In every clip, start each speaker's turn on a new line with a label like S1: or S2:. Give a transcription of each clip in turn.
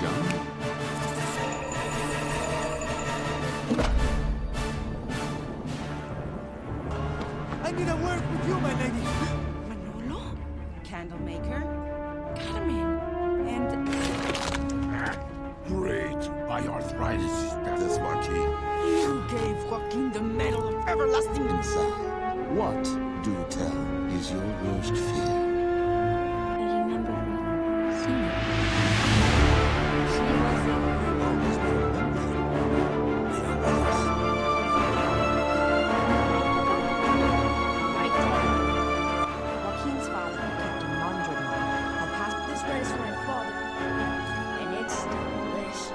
S1: done.
S2: I need a word with you, my lady.
S3: Manolo? Candle maker? Got him in. And
S1: Great. My arthritis is better, Joaquín.
S3: you gave Joaquín the medal of everlasting.
S4: Inside, what, do tell, is your worst fear?
S5: I remember seeing her. She was right there. Joaquin's father kept a laundry had passed this place for my father, and it's delicious.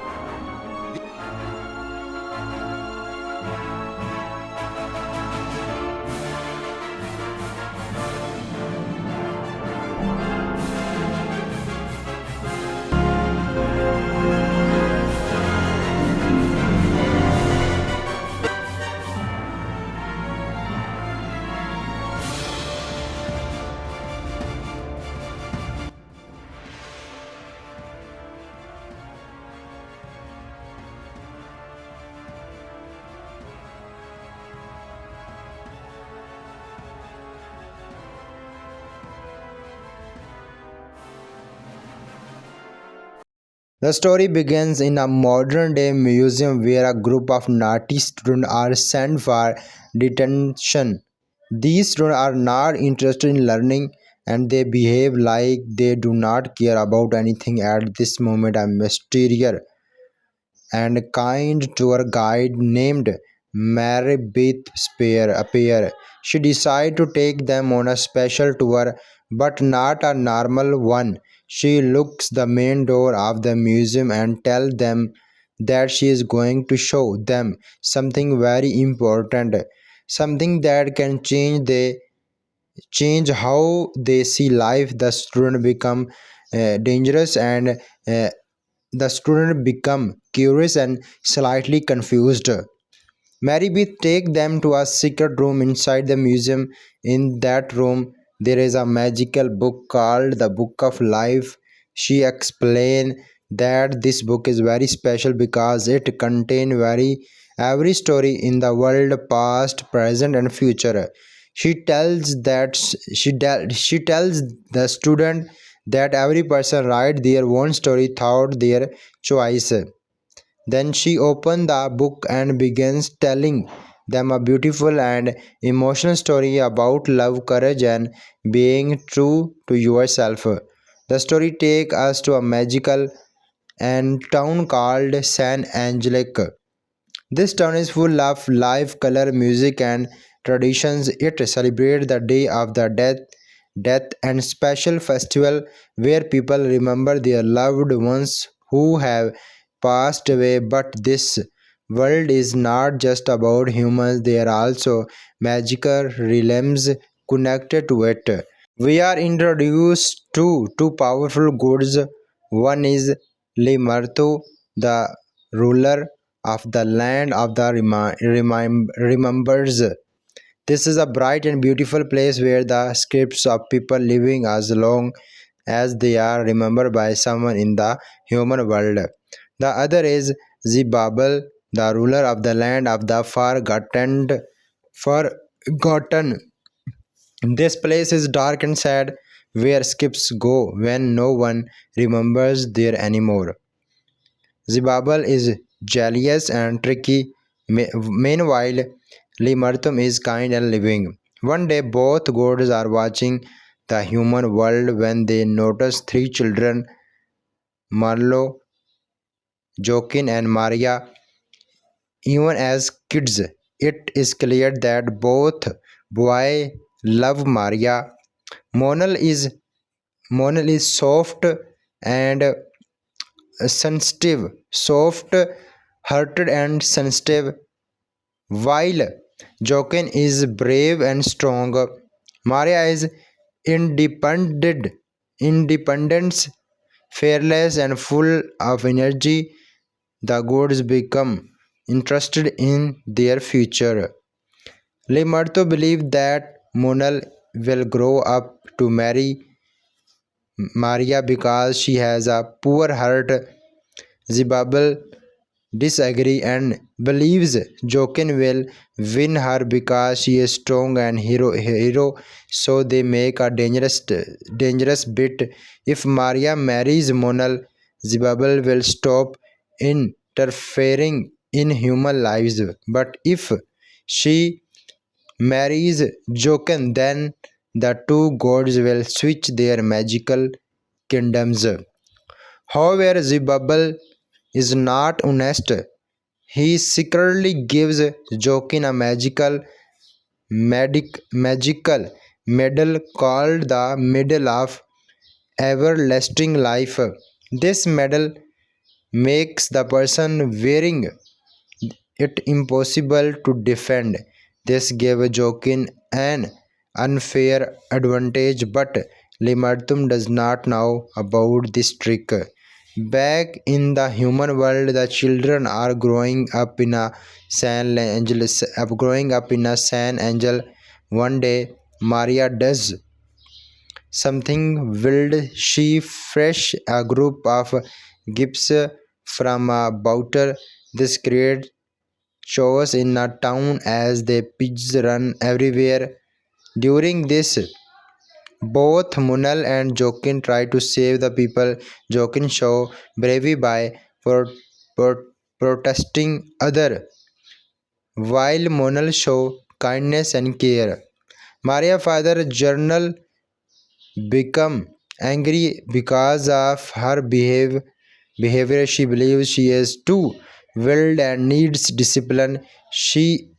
S6: The story begins in a modern day museum where a group of naughty students are sent for detention. These students are not interested in learning and they behave like they do not care about anything at this moment. A mysterious and kind tour guide named Mary Beth Spear appear. She decides to take them on a special tour, but not a normal one. She looks the main door of the museum and tells them that she is going to show them something very important, something that can change how they see life. The student become dangerous and the student become curious and slightly confused. Mary Beth take them to a secret room inside the museum. In that room, there is a magical book called the Book of Life. She explained that this book is very special because it contains every story in the world, past, present, and future. She tells the student that every person write their own story throughout their choice. Then she opened the book and begins telling them a beautiful and emotional story about love, courage, and being true to yourself. The story takes us to a magical and town called San Angelic. This town is full of life, color, music, and traditions. It celebrates the day of the death, and special festival where people remember their loved ones who have passed away. But this world is not just about humans; there are also magical realms connected to it. We are introduced to two powerful gods. One is Limartu, the ruler of the land of the remembers. This is a bright and beautiful place where the scripts of people living as long as they are remembered by someone in the human world. The other is Zibabel, the ruler of the land of the forgotten. This place is dark and sad, where skips go when no one remembers there anymore. Zibabel is jealous and tricky. Meanwhile, Limartum is kind and living. One day, both gods are watching the human world when they notice three children, Manolo, Joaquin, and Maria. Even as kids, it is clear that both boy love Maria. Monal is Monal is soft and sensitive, soft hearted and sensitive, while Joaquin is brave and strong. Maria is independent, independence, fearless and full of energy. The gods become interested in their future. Limarto believes that Monal will grow up to marry Maria because she has a poor heart. Zerubbabel disagree and believes Joaquin will win her because she is strong and hero. So they make a dangerous bet. If Maria marries Monal, Zerubbabel will stop interfering in human lives. But if she marries Joaquin, then the two gods will switch their magical kingdoms. However, Zerubbabel is not honest. He secretly gives Joaquin a magical medal called the Medal of Everlasting Life. This medal makes the person wearing it impossible to defend. This gave Joaquin an unfair advantage, but Limartum does not know about this trick. Back in the human world, the children are growing up in a San Angel. One day, Maria does something wild. She fresh a group of gifts from a bouter. This creates chaos in a town as the pigs run everywhere. During this, both Munal and Jokin try to save the people. Jokin show bravery by pro- protesting other, while Munal show kindness and care. Maria father journal become angry because of her behavior. She believes she is too wild and needs discipline. He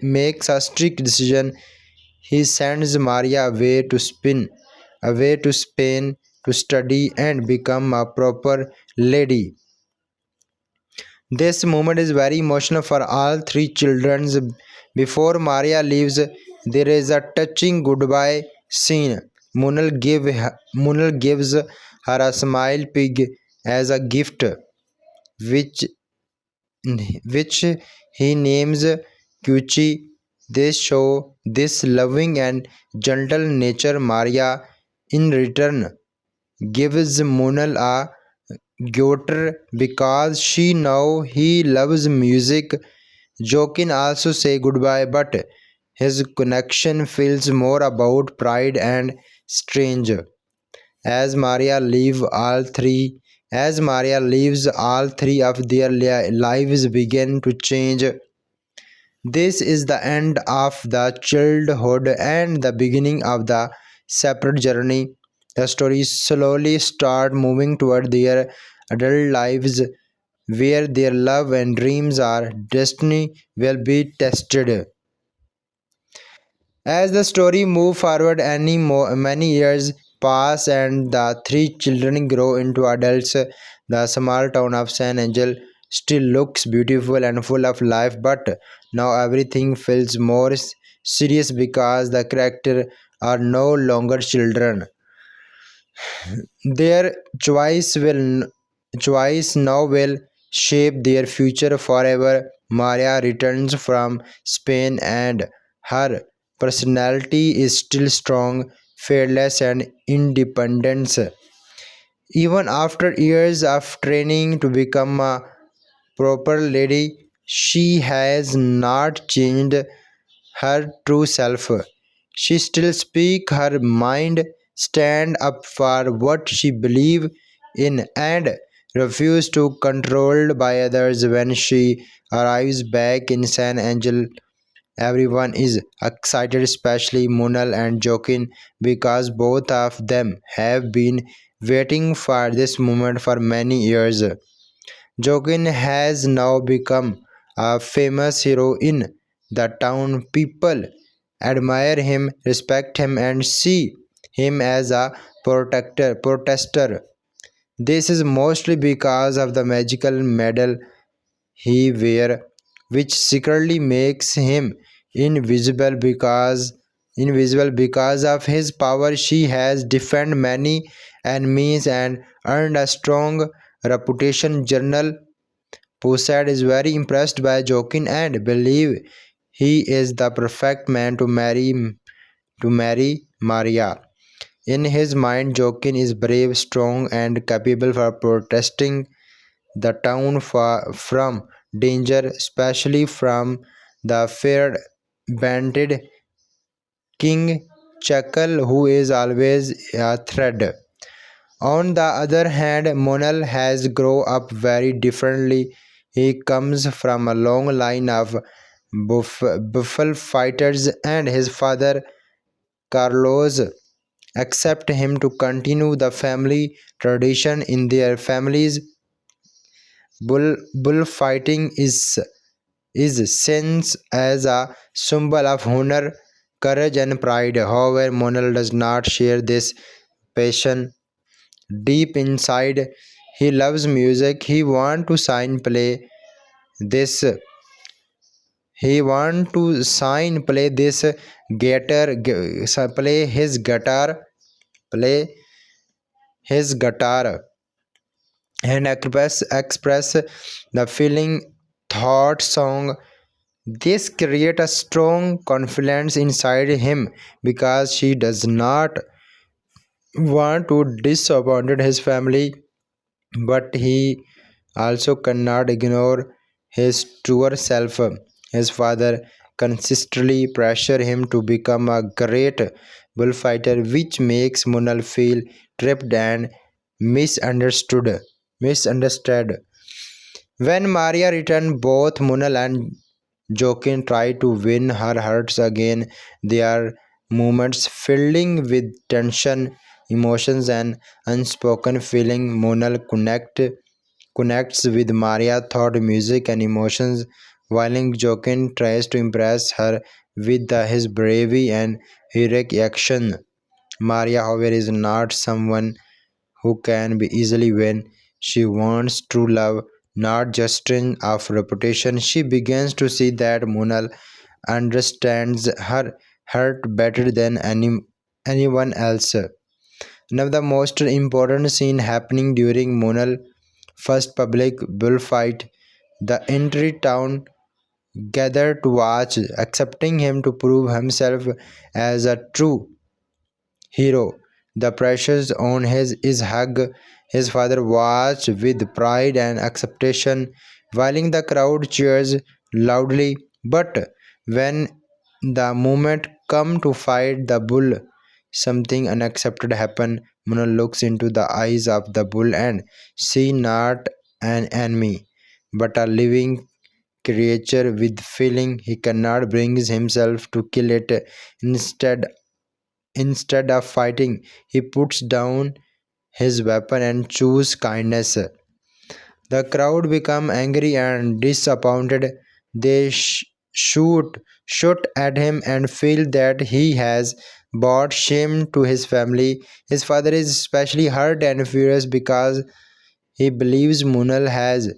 S6: makes a strict decision. He sends Maria away to Spain to study and become a proper lady. This moment is very emotional for all three children. Before Maria leaves, there is a touching goodbye scene. Munal gives her a smile pig as a gift, which which he names Kuchi. They show this loving and gentle nature. Maria, in return, gives Munal a guitar because she know he loves music. Jokin also say goodbye, but his connection feels more about pride and strange. As Maria leaves, all three of their lives begin to change. This is the end of the childhood and the beginning of the separate journey. The stories slowly start moving toward their adult lives, where their love and dreams are destiny will be tested. As the story moves forward, many years pass and the three children grow into adults. The small town of San Angel still looks beautiful and full of life, but now everything feels more serious because the characters are no longer children. Their choice now will shape their future forever. Maria returns from Spain and her personality is still strong, fearless and independent. Even after years of training to become a proper lady, she has not changed her true self. She still speak her mind, stand up for what she believe in and refuse to controlled by others. When she arrives back in San Angel, everyone is excited, especially Munal and Jokin, because both of them have been waiting for this moment for many years. Joaquin has now become a famous hero in the town. People admire him, respect him, and see him as a protester. This is mostly because of the magical medal he wears, which secretly makes him invisible because of his power. She has defended many enemies and earned a strong reputation. Journal Poussad is very impressed by Joaquin and believes he is the perfect man to marry Maria. In his mind, Joaquin is brave, strong, and capable for protesting the town from danger, especially from the feared bandit King Chuckle, who is always a threat. On the other hand, Monal has grown up very differently. He comes from a long line of buffalo fighters, and his father Carlos accept him to continue the family tradition. In their families, bullfighting is seen as a symbol of honor, courage, and pride. However, Monal does not share this passion. Deep inside, he loves music. He want to sign this. He want to sign play this play play his guitar, and express the feeling thought song. This create a strong confidence inside him because she does not want to disappoint his family, but he also cannot ignore his truer self. His father consistently pressure him to become a great bullfighter, which makes Munal feel trapped and misunderstood. Misunderstood. When Maria returned, both Munal and Joaquin try to win her hearts again. There are moments filling with tension, emotions, and unspoken feeling. Munal connects with Maria thought music and emotions, while Joaquin tries to impress her with his bravery and heroic action. Maria, however, is not someone who can be easily won. She wants true love, not just string of reputation. She begins to see that Munal understands her hurt better than anyone else. One of the most important scene happening during Munal first public bullfight. The entire town gathered to watch, accepting him to prove himself as a true hero. The pressures on his hug. His father watched with pride and acceptation, while the crowd cheers loudly. But when the moment come to fight the bull, something unaccepted happened. Mona looks into the eyes of the bull and see not an enemy, but a living creature with feeling. He cannot bring himself to kill it. Instead, Instead of fighting, he puts down his weapon and chooses kindness. The crowd become angry and disappointed. They shoot at him and feel that he has brought shame to his family. His father is especially hurt and furious because he believes Munal has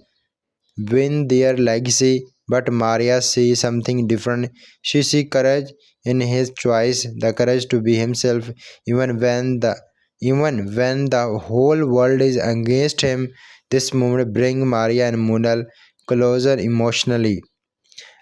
S6: win their legacy, but Maria sees something different. She sees courage in his choice, the courage to be himself, even when the even when the whole world is against him. This moment brings Maria and Munal closer emotionally.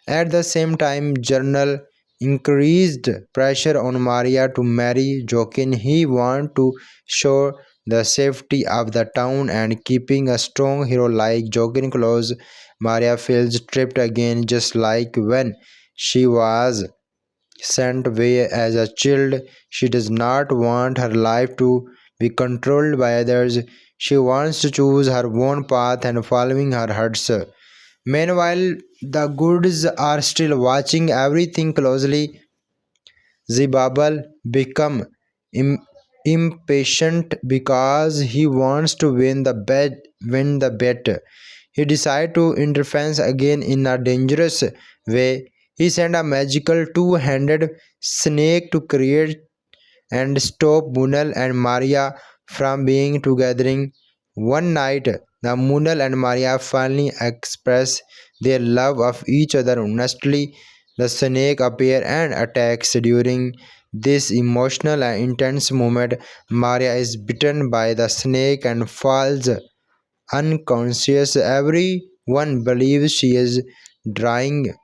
S6: At the same time, Journal increased pressure on Maria to marry Joaquin. He wanted to show the safety of the town and keeping a strong hero like Joaquin close. Maria feels trapped again, just like when she was sent away as a child. She does not want her life to be controlled by others. She wants to choose her own path and following her hearts. Meanwhile, the goods are still watching everything closely. Zibabal become im- impatient because he wants to win the bet. He decides to interfere again in a dangerous way. He sent a magical two-handed snake to create and stop Munal and Maria from being together. One night, the Munal and Maria finally express their love of each other honestly. The snake appears and attacks. During this emotional and intense moment, Maria is bitten by the snake and falls unconscious. Everyone believes drying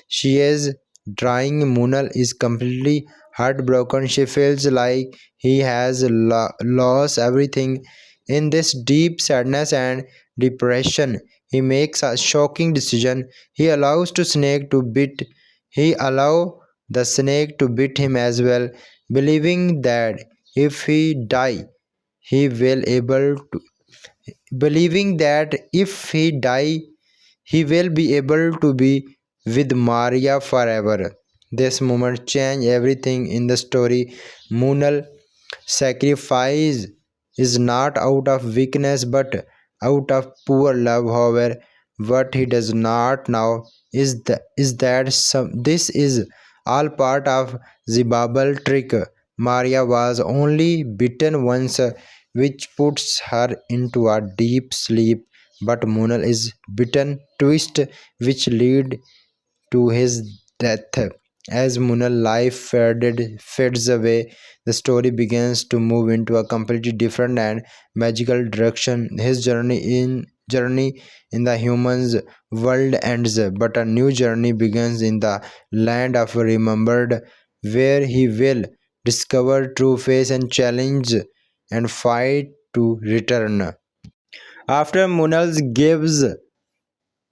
S6: she is drying. Munal is completely heartbroken. She feels like he has lost everything. In this deep sadness and depression. He makes a shocking decision. He allows to snake to bit. He allow the snake to bit him as well, believing that if he die, he will able to believing that if he die, he will be able to be with Maria forever. This moment changed everything in the story. Munal sacrifice is not out of weakness but out of poor love. However, what he does not know is that this is all part of the Babel trick. Maria was only bitten once, which puts her into a deep sleep, but Munal is bitten twist, which lead to his death. As Munal's life fades away, the story begins to move into a completely different and magical direction. His journey in the humans world ends, but a new journey begins in the land of remembered, where he will discover true face and challenge and fight to return. After Munal gives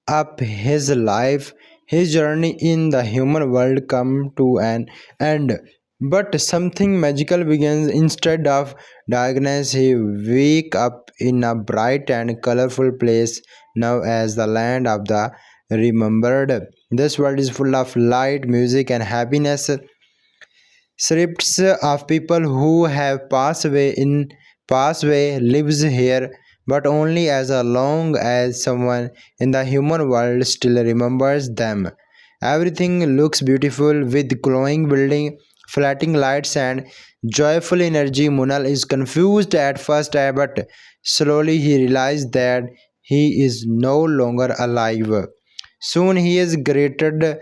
S6: up his life, his journey in the human world come to an end. But something magical begins. Instead of darkness, he wake up in a bright and colorful place now as the land of the remembered. This world is full of light, music, and happiness. Scripts of people who have passed away lives here, but only as long as someone in the human world still remembers them. Everything looks beautiful with glowing building, flatting lights, and joyful energy. Munal is confused at first, but slowly he realizes that he is no longer alive. Soon he is greeted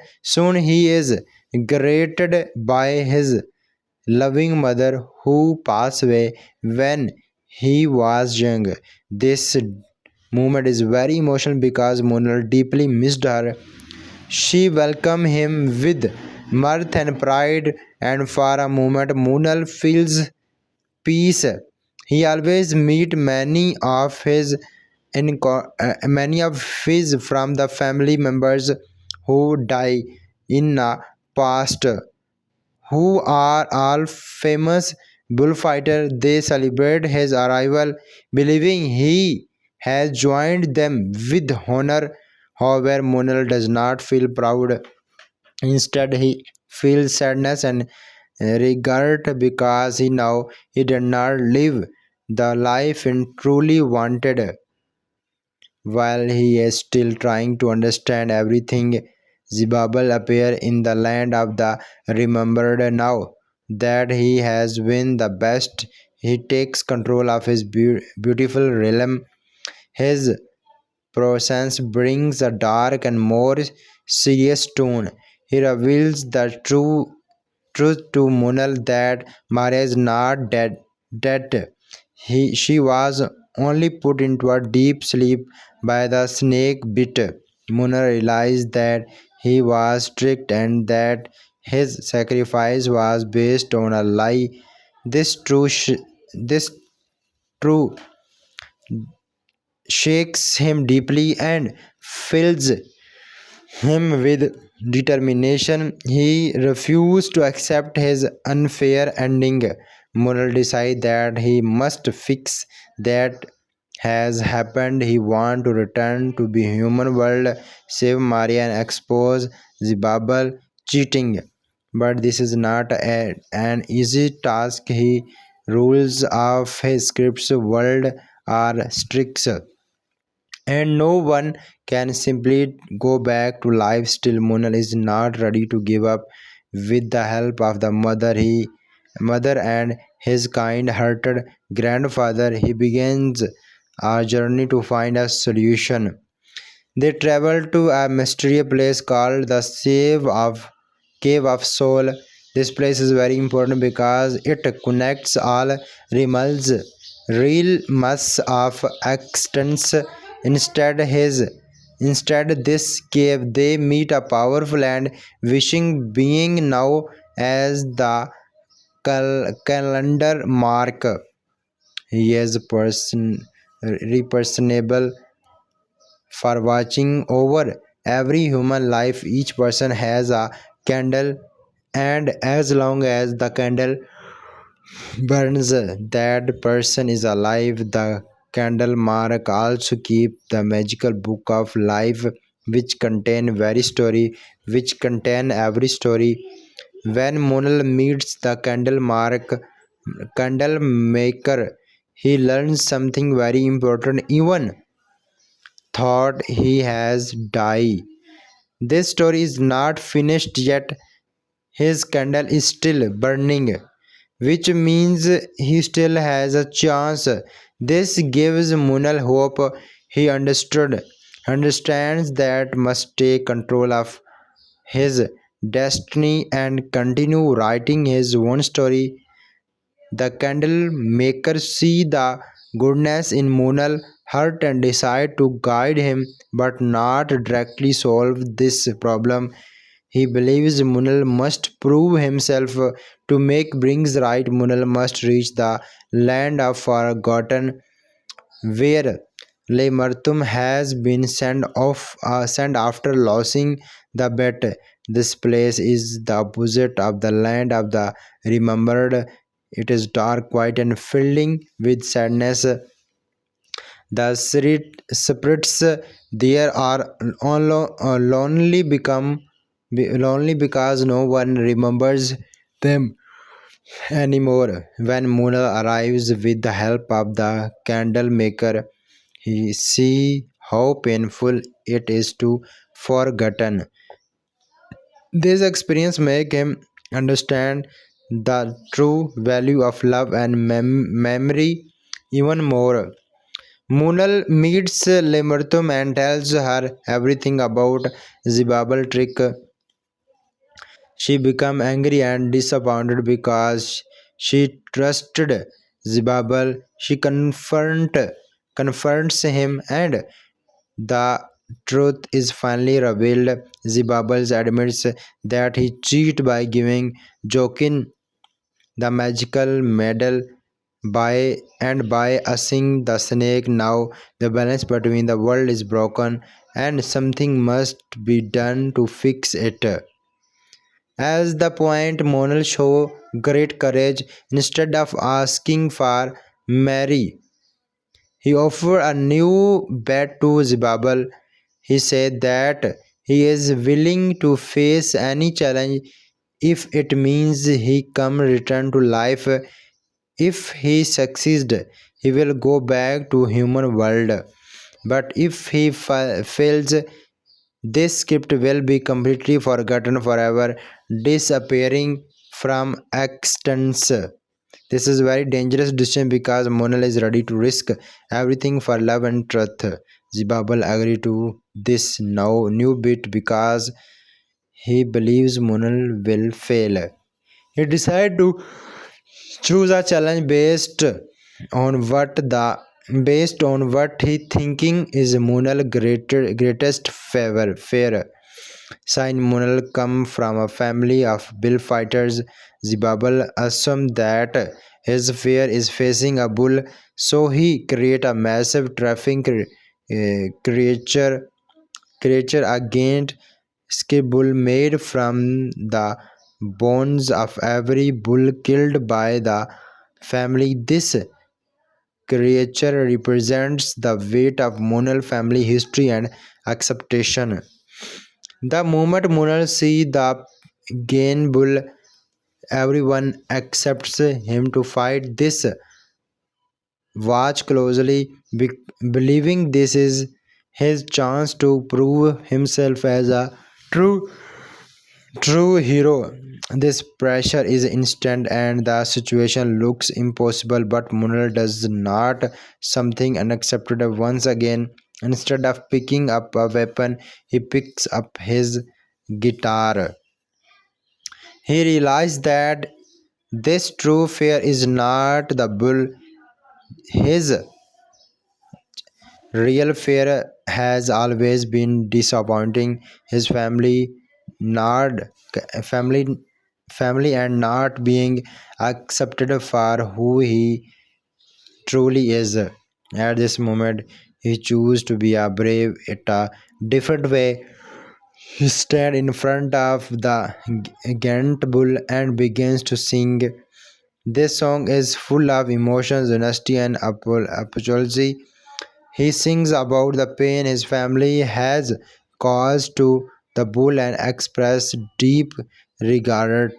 S6: by his loving mother who passed away when he was young. This moment is very emotional because Monal deeply missed her. She welcomed him with mirth and pride, and for a moment Monal feels peace. He always meet many of his from the family members who die in the past, who are all famous bullfighter. They celebrate his arrival, believing he has joined them with honor. However, Monal does not feel proud. Instead, he feels sadness and regret because he know he did not live the life he truly wanted. While he is still trying to understand everything, Zerubbabel appears in the land of the remembered. Now that he has won the best, he takes control of his beautiful realm. His presence brings a dark and more serious tone. He reveals the truth to Munal that Maria is not dead. She was only put into a deep sleep by the snake bit. Munal realized that he was tricked and that his sacrifice was based on a lie. This true shakes him deeply and fills him with determination. He refused to accept his unfair ending. Moral decided that he must fix that has happened. He want to return to the human world, save Maria and expose the Babel cheating. But this is not an easy task. He rules of his script's world are strict, and no one can simply go back to life. Still, Munal is not ready to give up. With the help of the mother and his kind-hearted grandfather, he begins a journey to find a solution. They travel to a mysterious place called the Cave of Soul. This place is very important because it connects all realms, realms of existence. Instead, his Instead, this cave they meet a powerful and wishing being known as the calendar mark. He is personable for watching over every human life. Each person has a candle, and as long as the candle burns, that person is alive. The candle mark also keep the magical book of life, which contain every story. When Monal meets the candle maker, he learns something very important. Even thought he has died. This story is not finished yet. His candle is still burning, which means he still has a chance. This gives Munal hope. He understands that must take control of his destiny and continue writing his own story. The candle maker see the goodness in Munal heart and decide to guide him but not directly solve this problem. He believes Munal must prove himself to make brings right. Munal must reach the land of forgotten where Lemartum has been sent after losing the bet. This place is the opposite of the land of the remembered. It is dark, quiet, and filling with sadness. The spirits there are lonely because no one remembers them anymore. When Muna arrives with the help of the candle maker, he see how painful it is to forgotten. This experience make him understand the true value of love and memory even more. Munal meets Lemurtum and tells her everything about Zibabal trick. She becomes angry and disappointed because she trusted Zibabal. She confronts him, and the truth is finally revealed. Zibabal admits that he cheated by giving Joaquin the magical medal by using the snake. Now the balance between the world is broken and something must be done to fix it. As the point, Monal show great courage. Instead of asking for Mary, he offered a new bet to Zibabal. He said that he is willing to face any challenge if it means he come return to life. If he succeeds, he will go back to human world. But if he fails, this script will be completely forgotten forever, disappearing from existence. This is very dangerous decision because Monal is ready to risk everything for love and truth. Zibabal agreed to this now new bit because he believes Monal will fail. He decided to choose a challenge based on what he thinking is Monal greatest favor fear. Sain Munal come from a family of bull fighters. Zibabal assumed that his fear is facing a bull, so he create a massive creature against bull made from the bones of every bull killed by the family. This creature represents the weight of Munal family history and acceptation. The moment Munal see the Gain Bull, everyone accepts him to fight. This watch closely, believing this is his chance to prove himself as a true true hero. This pressure is instant and the situation looks impossible, but Munal does not something unacceptable once again. Instead of picking up a weapon, he picks up his guitar. He realized that this true fear is not the bull. His real fear has always been disappointing his not family family and not being accepted for who he truly is. At this moment, He chose to be a brave in a different way. He stands in front of the giant bull and begins to sing. This song is full of emotions, honesty, and apology. He sings about the pain his family has caused to the bull and expresses deep regard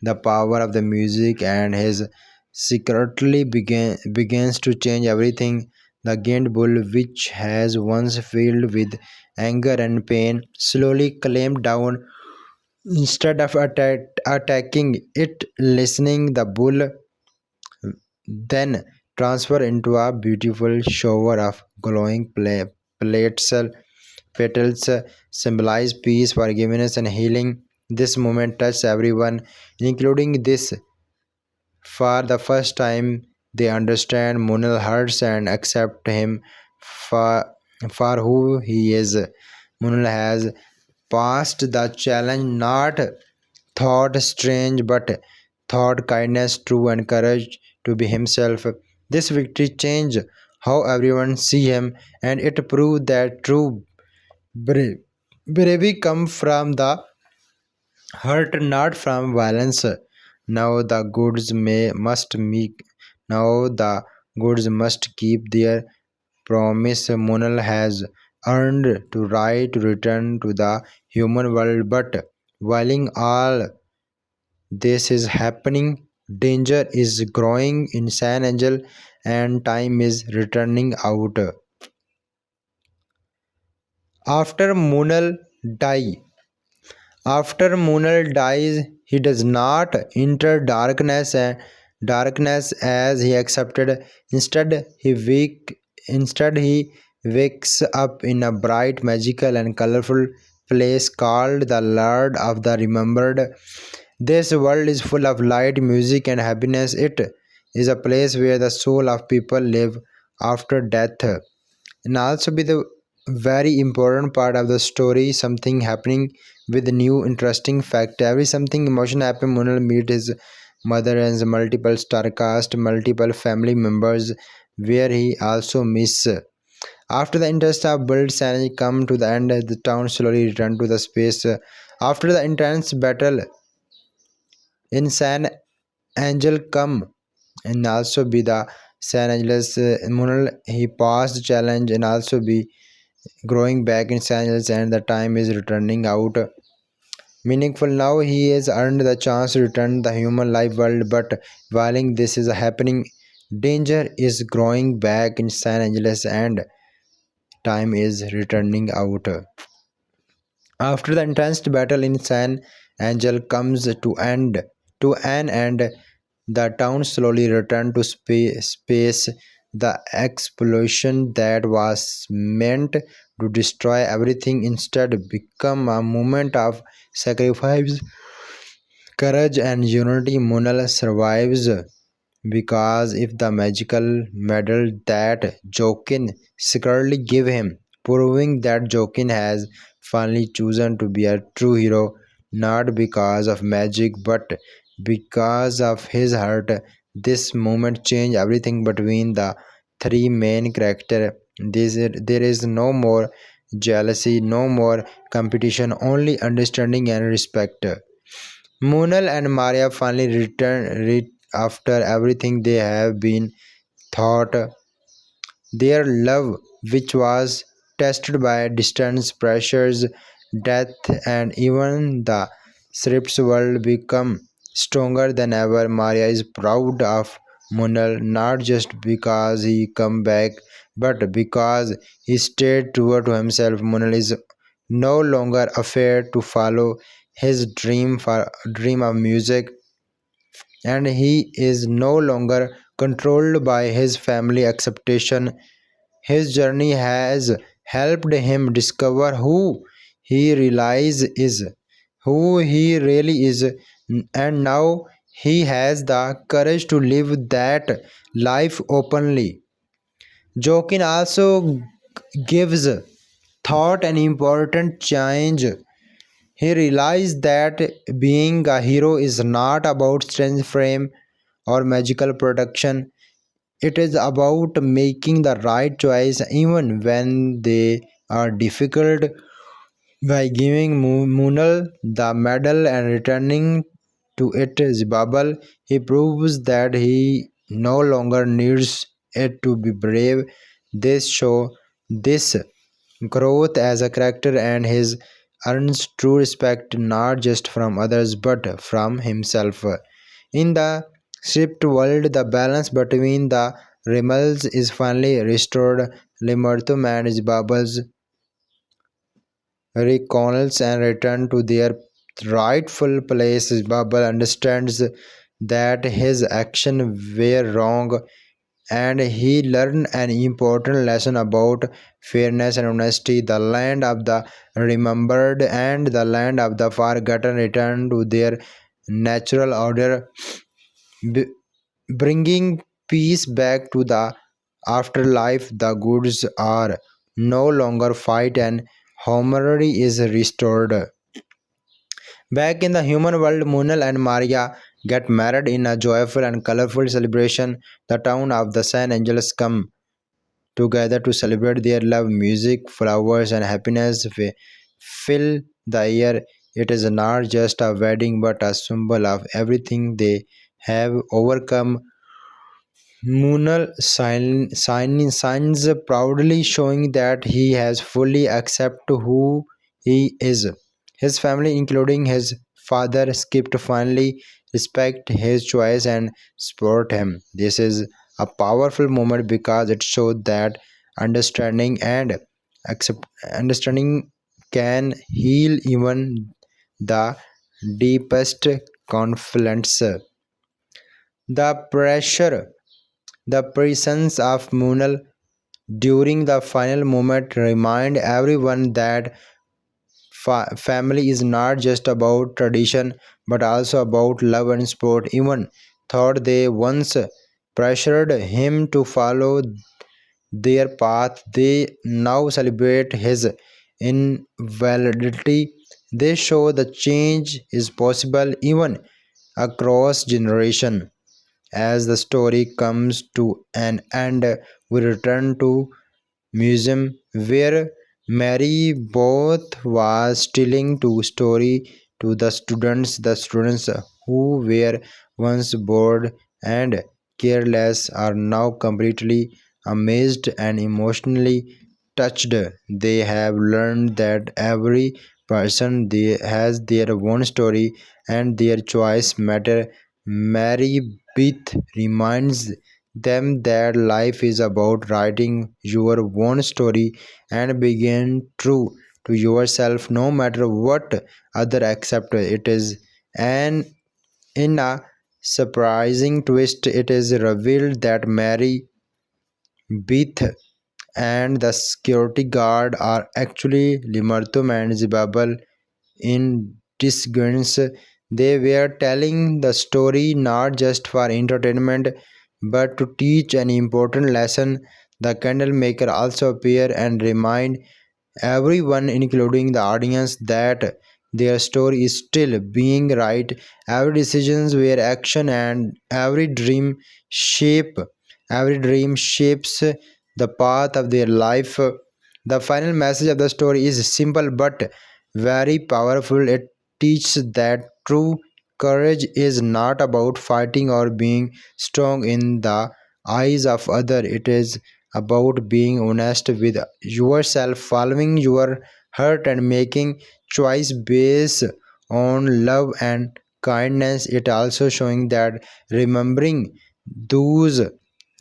S6: the power of the music and his secretly begins to change everything. The giant bull, which has once filled with anger and pain, slowly calmed down. Instead of attacking it, listening, the bull then transfer into a beautiful shower of glowing plates. Petals symbolize peace, forgiveness, and healing. This moment touches everyone, including this. For the first time, they understand Munal hurts and accept him for, for who he is. Munal has passed the challenge, not thought strange, but thought kindness, true, and courage to be himself. This victory changed how everyone see him, and it proved that true bravery comes from the hurt, not from violence. Now the goods may must meet. Now the goods must keep their promise. Monal has earned to right to return to the human world, but while all this is happening, danger is growing in San Angel, and time is returning out. After Munal die, After Munal dies, he does not enter darkness as he accepted. Instead, instead he wakes up in a bright, magical, and colorful place called the Lord of the Remembered. This world is full of light, music, and happiness. It is a place where the soul of people live after death, and also be the very important part of the story, something happening with new interesting fact. Every something emotion happen. Munal meet his mother and multiple star cast, multiple family members, where he also miss. After the interest of build Sanji come to the end, the town slowly return to the space. After the intense battle in San Angel come and also be the San Angeles, Munal he passed the challenge and also be growing back in San Angeles, and the time is returning out meaningful. Now he has earned the chance to return the human life world, but while this is happening, danger is growing back in San Angeles, and time is returning out. After the intense battle in San Angel comes to an end, the town slowly returned to space. The explosion that was meant to destroy everything instead become a moment of sacrifice, courage, and unity. Munal survives because if the magical medal that Jokin secretly gave him, proving that Jokin has finally chosen to be a true hero, not because of magic but because of his heart. This moment changed everything between the three main characters. There is no more jealousy, no more competition, only understanding and respect. Munal and Maria finally return after everything they have been thought. Their love, which was tested by distance, pressures, death, and even the Script's world, become stronger than ever. Maria is proud of Munal not just because he come back, but because he stayed true to himself. Munal is no longer afraid to follow his dream of music, and he is no longer controlled by his family expectation. His journey has helped him discover who he really is, and now he has the courage to live that life openly. Jokin also gives thought an important change. He realized that being a hero is not about strength frame or magical protection. It is about making the right choice even when they are difficult. By giving Munal the medal and returning to it Zibabal, he proves that he no longer needs it to be brave. This show this growth as a character and his earns true respect not just from others but from himself. In the stripped world, the balance between the realms is finally restored. Limertum and Zibabals recoils and return to their rightful place. Babel understands that his actions were wrong and he learned an important lesson about fairness and honesty. The land of the remembered and the land of the forgotten return to their natural order, b- bringing peace back to the afterlife. The goods are no longer fight and harmony is restored. Back in the human world, Munal and Maria get married in a joyful and colorful celebration. The town of the San Angels come together to celebrate their love. Music, flowers, and happiness fill the air. It is not just a wedding but a symbol of everything they have overcome. Munal signs proudly, showing that he has fully accepted who he is. His family, including his father, skipped finally respect his choice and support him. This is a powerful moment because it shows that understanding and accept understanding can heal even the deepest conflicts. The pressure the presence of Munal during the final moment remind everyone that family is not just about tradition but also about love and support. Even thought they once pressured him to follow their path, they now celebrate his invalidity. They show the change is possible even across generation. As the story comes to an end, we return to museum where Mary both was telling to story to the students who were once bored and careless are now completely amazed and emotionally touched. They have learned that every person has their own story and their choice matter. Mary Beth reminds them that life is about writing your own story and being true to yourself no matter what other accept it is. And in a surprising twist, it is revealed that Mary Beth and the security guard are actually Limartum and Zibabal in disguise. They were telling the story not just for entertainment but to teach an important lesson. The candle maker also appear and remind everyone, including the audience, that their story is still being right. Every decisions were action and every dream shapes the path of their life. The final message of the story is simple but very powerful. It teaches that true courage is not about fighting or being strong in the eyes of others. It is about being honest with yourself, following your heart and making choice based on love and kindness. It also showing that those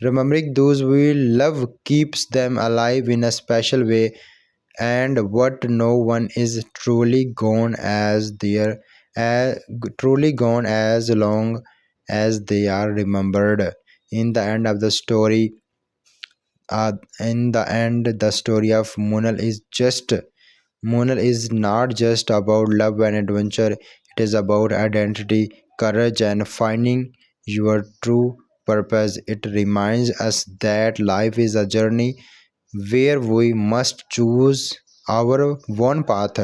S6: remembering those we love keeps them alive in a special way, and what no one is truly gone as long as they are remembered. In the end of the story, the story of Monal is not just about love and adventure. It is about identity, courage, and finding your true purpose. It reminds us that life is a journey where we must choose our own path,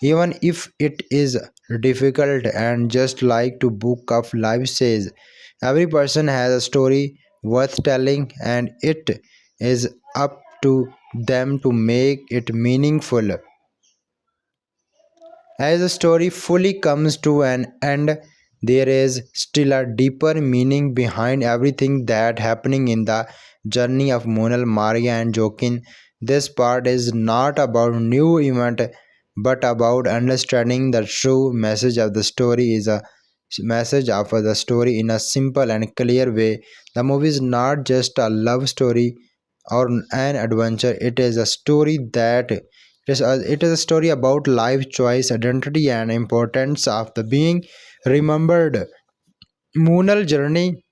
S6: even if it is difficult. And just like to book of life says, every person has a story worth telling, and it is up to them to make it meaningful. As the story fully comes to an end, there is still a deeper meaning behind everything that happening in the journey of Monal, Maria and Joaquin. This part is not about new event but about understanding the true message of the story is a message of the story in a simple and clear way. The movie is not just a love story or an adventure. It is a story that it is a story about life choice, identity, and importance of the being remembered. Moonal journey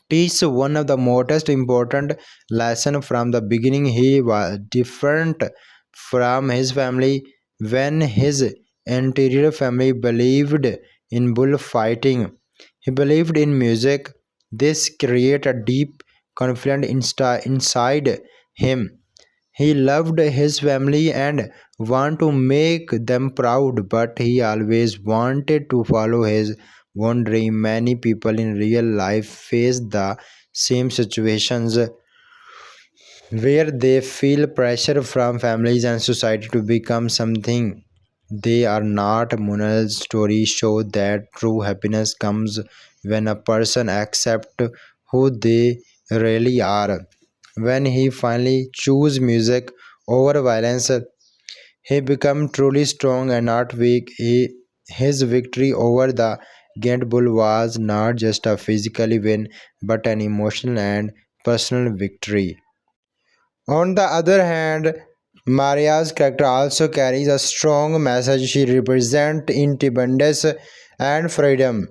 S6: teaches one of the most important lesson from the beginning. He was different from his family when his interior family believed in bullfighting. He believed in music. This created a deep conflict inside him. He loved his family and wanted to make them proud, but he always wanted to follow his own dream. Many people in real life face the same situations where they feel pressure from families and society to become something they are not. Munal's story show that true happiness comes when a person accepts who they really are. When he finally choose music over violence, he become truly strong and not weak. His victory over the Ghent Bull was not just a physical win, but an emotional and personal victory. On the other hand, Maria's character also carries a strong message. She represents independence and freedom.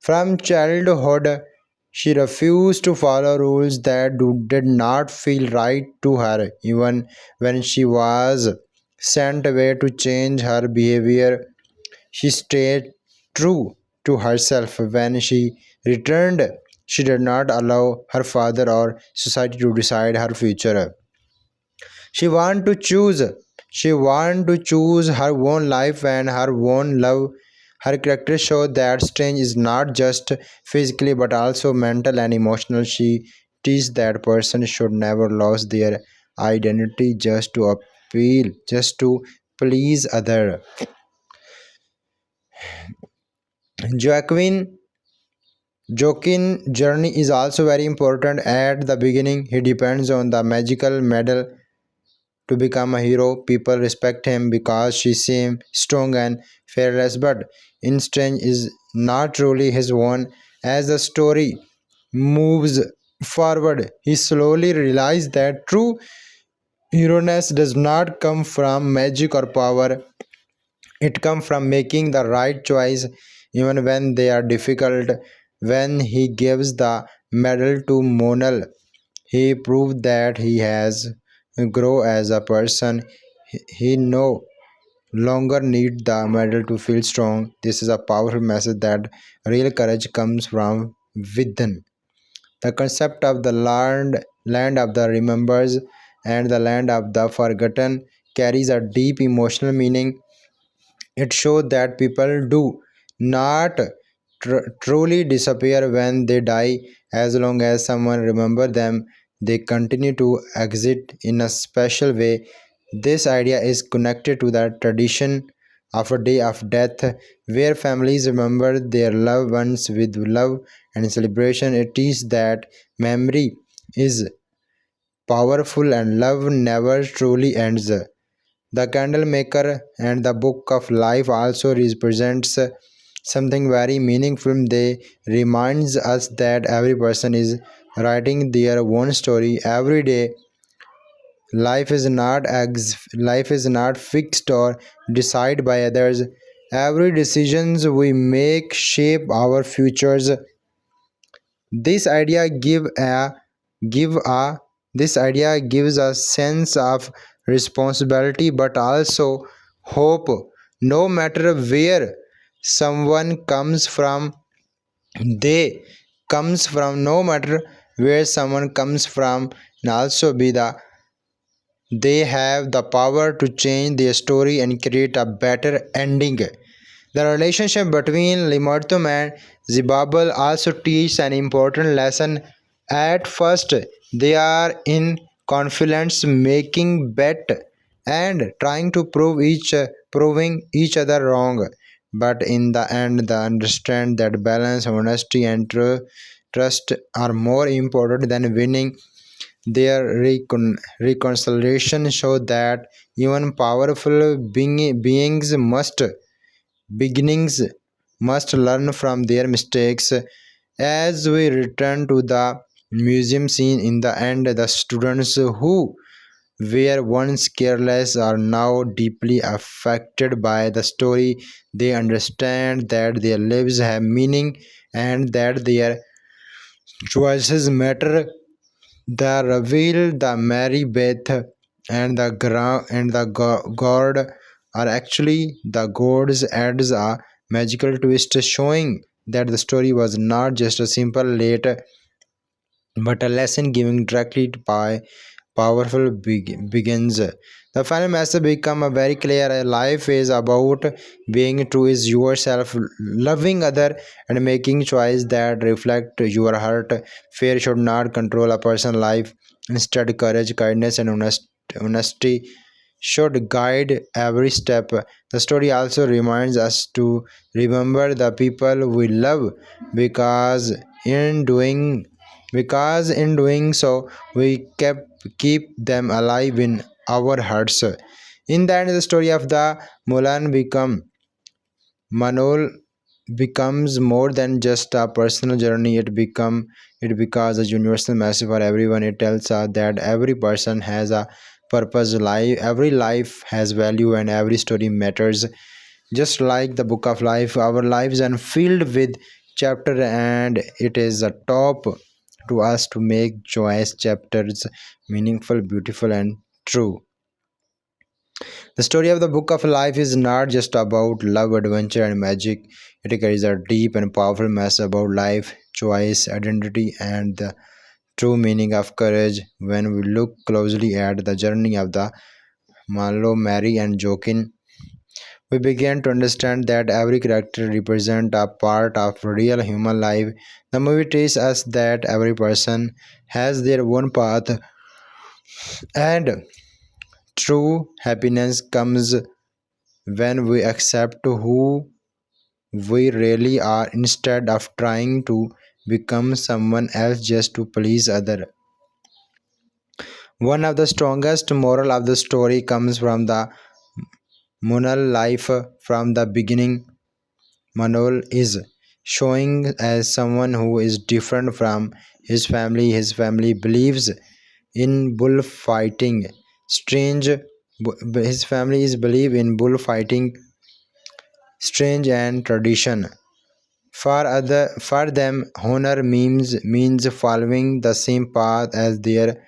S6: From childhood, she refused to follow rules that did not feel right to her, even when she was sent away to change her behavior. She stayed true to herself. When she returned, she did not allow her father or society to decide her future. She want to choose. She want to choose her own life and her own love. Her character show that strange is not just physically but also mental and emotional. She teaches that person should never lose their identity just to please other. Joaquin Joaquin journey is also very important. At the beginning, he depends on the magical medal to become a hero. People respect him because she seems strong and fearless, but instinct is not truly his own. As the story moves forward, he slowly realizes that true hero-ness does not come from magic or power. It comes from making the right choice even when they are difficult. When he gives the medal to Monal, he proved that he has grown as a person. He no longer needs the medal to feel strong. This is a powerful message that real courage comes from within. The concept of the land of the remembers and the land of the forgotten carries a deep emotional meaning. It shows that people do not truly disappear when they die. As long as someone remembers them, they continue to exist in a special way. This idea is connected to the tradition of a day of death, where families remember their loved ones with love and celebration. It is that memory is powerful and love never truly ends. The candle maker and the book of life also represents something very meaningful. They reminds us that every person is writing their own story every day. Life is not fixed or decided by others. Every decisions we make shape our futures. This idea give a this idea gives a sense of responsibility but also hope. No matter where someone comes from, they comes from no matter where someone comes from and also be the they have the power to change their story and create a better ending. The relationship between Limertum and Zibabel also teaches an important lesson. At first, they are in confidence, making bet and trying to proving each other wrong. But in the end, they understand that balance, honesty, and trust are more important than winning. Their reconciliation show that even powerful beginnings must learn from their mistakes. As we return to the museum scene in the end, the students who were once careless are now deeply affected by the story. They understand that their lives have meaning and that their choices matter. The reveal, the Mary Beth, and the God are actually the gods adds a magical twist, showing that the story was not just a simple late but a lesson given directly by powerful begins. The final message become a very clear. Life is about being true is yourself, loving other, and making choice that reflect your heart. Fear should not control a person's life. Instead, courage, kindness, and honesty should guide every step. The story also reminds us to remember the people we love because in doing in doing so we keep them alive in our hearts. In the end, the story of the Mulan become Manol becomes more than just a personal journey. It becomes a universal message for everyone. It tells us that every person has a purpose. Life, every life has value, and every story matters. Just like the book of life, our lives are filled with chapter, and it is a top to us to make joyous chapters meaningful, beautiful, and true. The story of the book of life is not just about love, adventure, and magic. It carries a deep and powerful message about life, choice, identity, and the true meaning of courage. When we look closely at the journey of the Manolo, Mary, and Joaquin, we begin to understand that every character represents a part of real human life. The movie teaches us that every person has their own path, and true happiness comes when we accept who we really are instead of trying to become someone else just to please others. One of the strongest moral of the story comes from the Munal life from the beginning. Manol is showing as someone who is different from his family. His family believes in bullfighting. Strange, his family is believe in bullfighting, strange and tradition. For them, honor means following the same path as their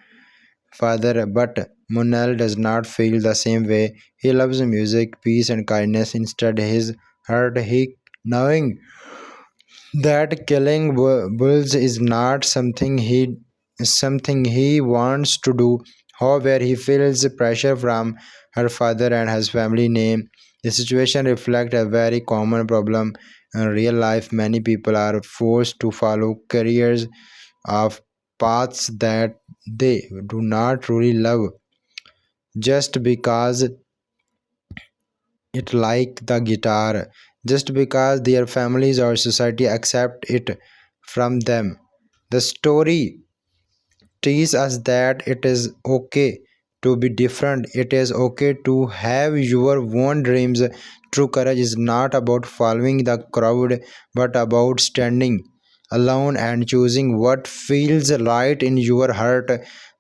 S6: father. But Munal does not feel the same way. He loves music, peace, and kindness. Instead, his heart he knowing that killing bulls is not something he wants to do. However, he feels pressure from her father and his family name. The situation reflects a very common problem in real life. Many people are forced to follow careers of paths that they do not truly love just because it like the guitar, just because their families or society accept it from them. The story teaches us that it is okay to be different. It is okay to have your own dreams. True courage is not about following the crowd, but about standing alone and choosing what feels right in your heart.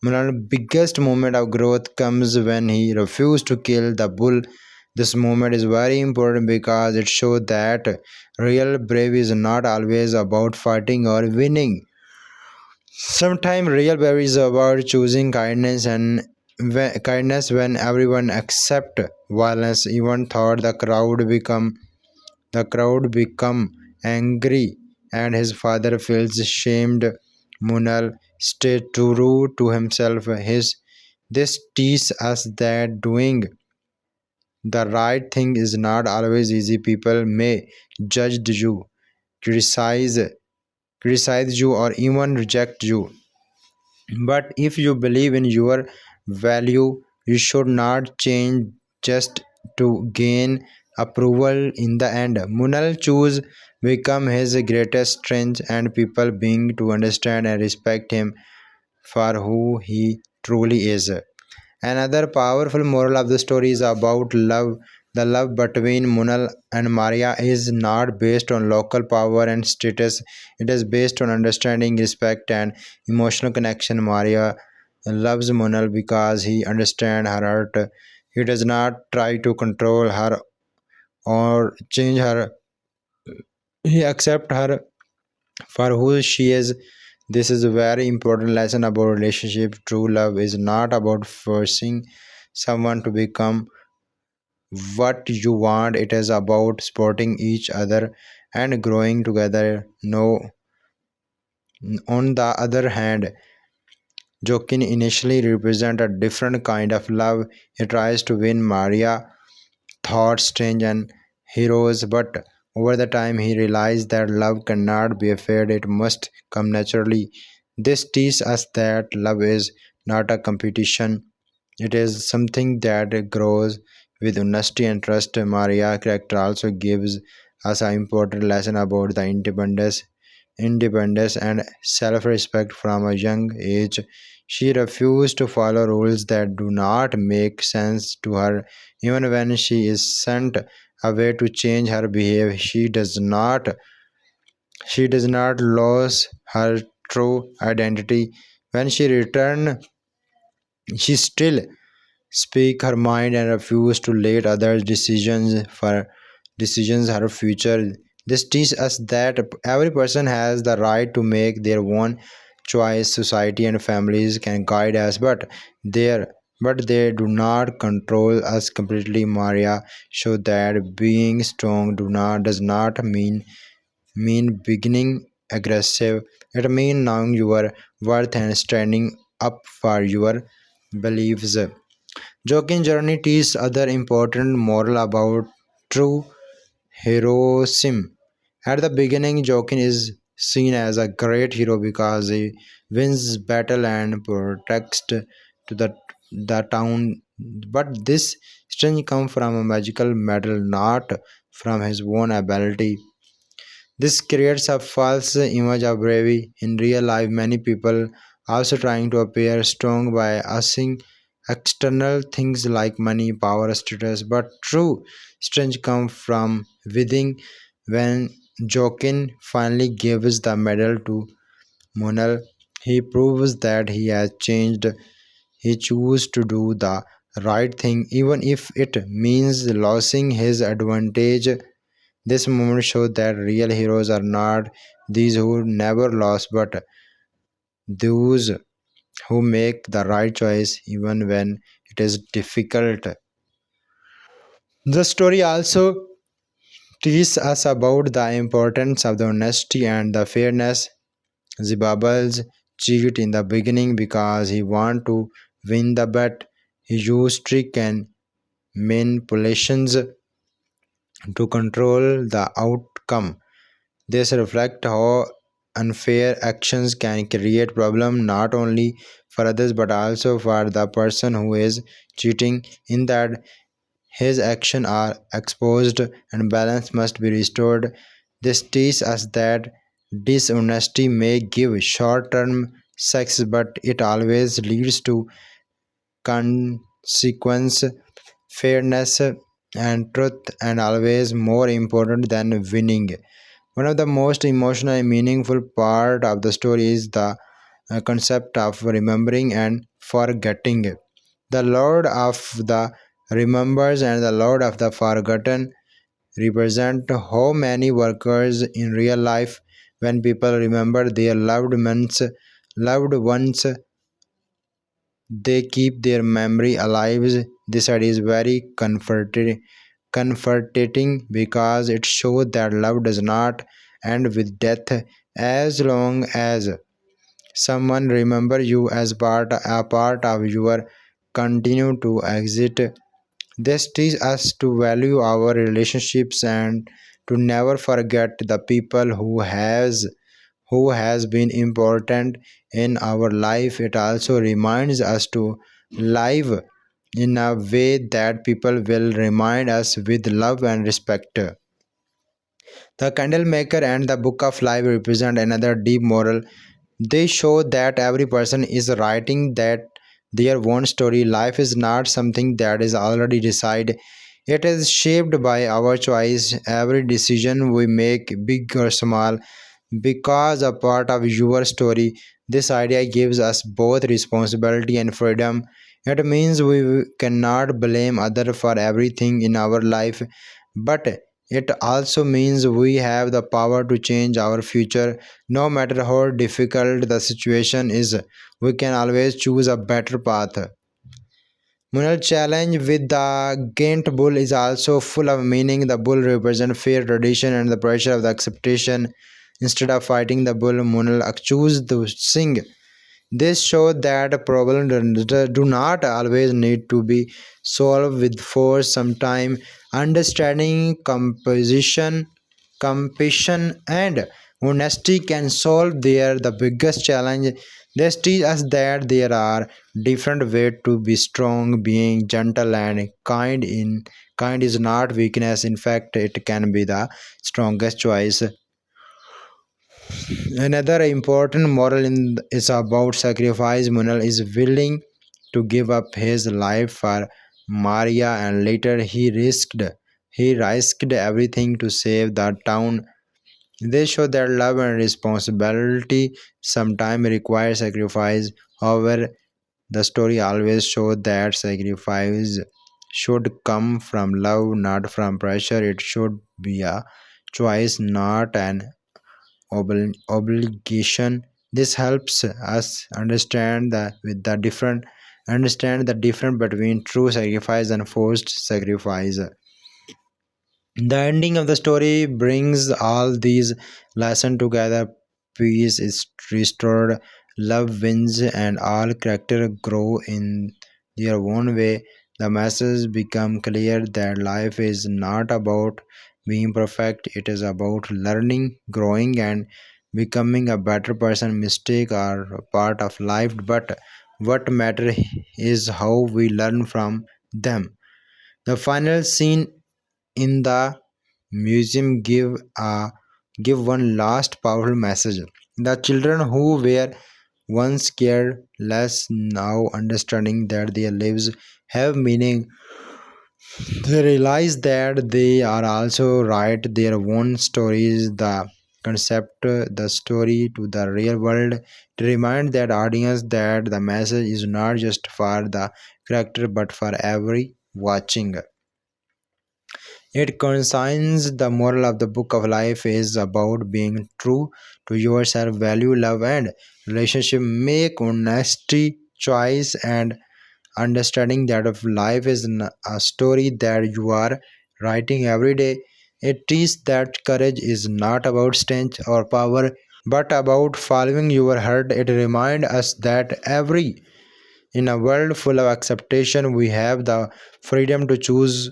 S6: Milan's biggest moment of growth comes when he refused to kill the bull. This moment is very important because it shows that real bravery is not always about fighting or winning. Sometimes real bravery is about choosing kindness and kindness when everyone accept violence. Even thought the crowd become angry and his father feels shamed. Munal stayed true to himself. His this teaches us that doing the right thing is not always easy. People may judge you, criticize criticize you, or even reject you. But if you believe in your value, you should not change just to gain approval in the end. Munal choose become his greatest strength and people being to understand and respect him for who he truly is. Another powerful moral of the story is about love. The love between Munal and Maria is not based on local power and status. It is based on understanding, respect, and emotional connection. Maria loves Munal because he understands her heart. He does not try to control her or change her. He accepts her for who she is. This is a very important lesson about relationship. True love is not about forcing someone to become what you want. It is about supporting each other and growing together. No, on the other hand, Joaquin initially represents a different kind of love. He tries to win Maria, thought strange and heroes, but over the time he realized that love cannot be afraid, it must come naturally. This teaches us that love is not a competition, it is something that grows with honesty and trust. Maria character also gives us an important lesson about the independence and self-respect from a young age. She refused to follow rules that do not make sense to her. Even when she is sent away to change her behavior, she does not lose her true identity. When she returns, she still speak her mind and refuse to let others decisions her future. This teaches us that every person has the right to make their own choice. Society and families can guide us, their but they do not control us completely. Maria showed that being strong does not mean beginning aggressive. It means knowing your worth and standing up for your beliefs. Joaquin journey teaches other important moral about true heroism. At the beginning, Joaquin is seen as a great hero because he wins battle and protects to the town. But this strength comes from a magical medal, not from his own ability. This creates a false image of bravery. In real life, many people also trying to appear strong by asking external things like money, power, status. But true strength comes from within. When Joaquin finally gives the medal to Monal, he proves that he has changed. He chooses to do the right thing, even if it means losing his advantage. This moment shows that real heroes are not these who never lost, but those who make the right choice even when it is difficult. The story also teaches us about the importance of the honesty and the fairness. Zibabals cheated in the beginning because he wanted to win the bet. He used trick and manipulations to control the outcome. This reflects how unfair actions can create problems not only for others but also for the person who is cheating. In that his actions are exposed and balance must be restored. This teaches us that dishonesty may give short-term success, but it always leads to consequence. Fairness and truth and always more important than winning. One of the most emotional and meaningful part of the story is the concept of remembering and forgetting. The Lord of the remembers and the Lord of the forgotten represent how many workers in real life. When people remember their loved ones, they keep their memory alive. This idea is very comforting because it shows that love does not end with death. As long as someone remember you as a part of your continue to exist. This teaches us to value our relationships and to never forget the people who has been important in our life. It also reminds us to live in a way that people will remind us with love and respect. The candle maker and the book of life represent another deep moral. They show that every person is writing that their own story. Life is not something that is already decided. It is shaped by our choice. Every decision we make, big or small, because a part of your story. This idea gives us both responsibility and freedom. It means we cannot blame others for everything in our life, but it also means we have the power to change our future. No matter how difficult the situation is, we can always choose a better path. Moral challenge with the Ghent bull is also full of meaning. The bull represents fear, tradition, and the pressure of the acceptation. Instead of fighting the bull, Munal chooses to sing. This shows that problems do not always need to be solved with force. Sometimes understanding composition, compassion, and honesty can solve their the biggest challenge. This teaches us that there are different ways to be strong. Being gentle and kind is not weakness. In fact, it can be the strongest choice. Another important moral is about sacrifice. Munal is willing to give up his life for Maria, and later he risked everything to save the town. They show that love and responsibility sometimes require sacrifice. However, the story always shows that sacrifice should come from love, not from pressure. It should be a choice, not an obligation. This helps us understand the difference between true sacrifice and forced sacrifice. The ending of the story brings all these lessons together. Peace is restored, love wins, and all characters grow in their own way. The message becomes clear that life is not about being perfect, it is about learning, growing, and becoming a better person. Mistakes are a part of life, but what matters is how we learn from them. The final scene in the museum give one last powerful message. The children who were once careless now understanding that their lives have meaning. They realize that they are also write their own stories. The concept, the story to the real world to remind that audience that the message is not just for the character but for every watching. It concerns the moral of the book of life is about being true to yourself, value love and relationship, make honesty choice and understanding that of life is a story that you are writing every day. It teaches that courage is not about strength or power but about following your heart. It reminds us that every in a world full of acceptation, we have the freedom to choose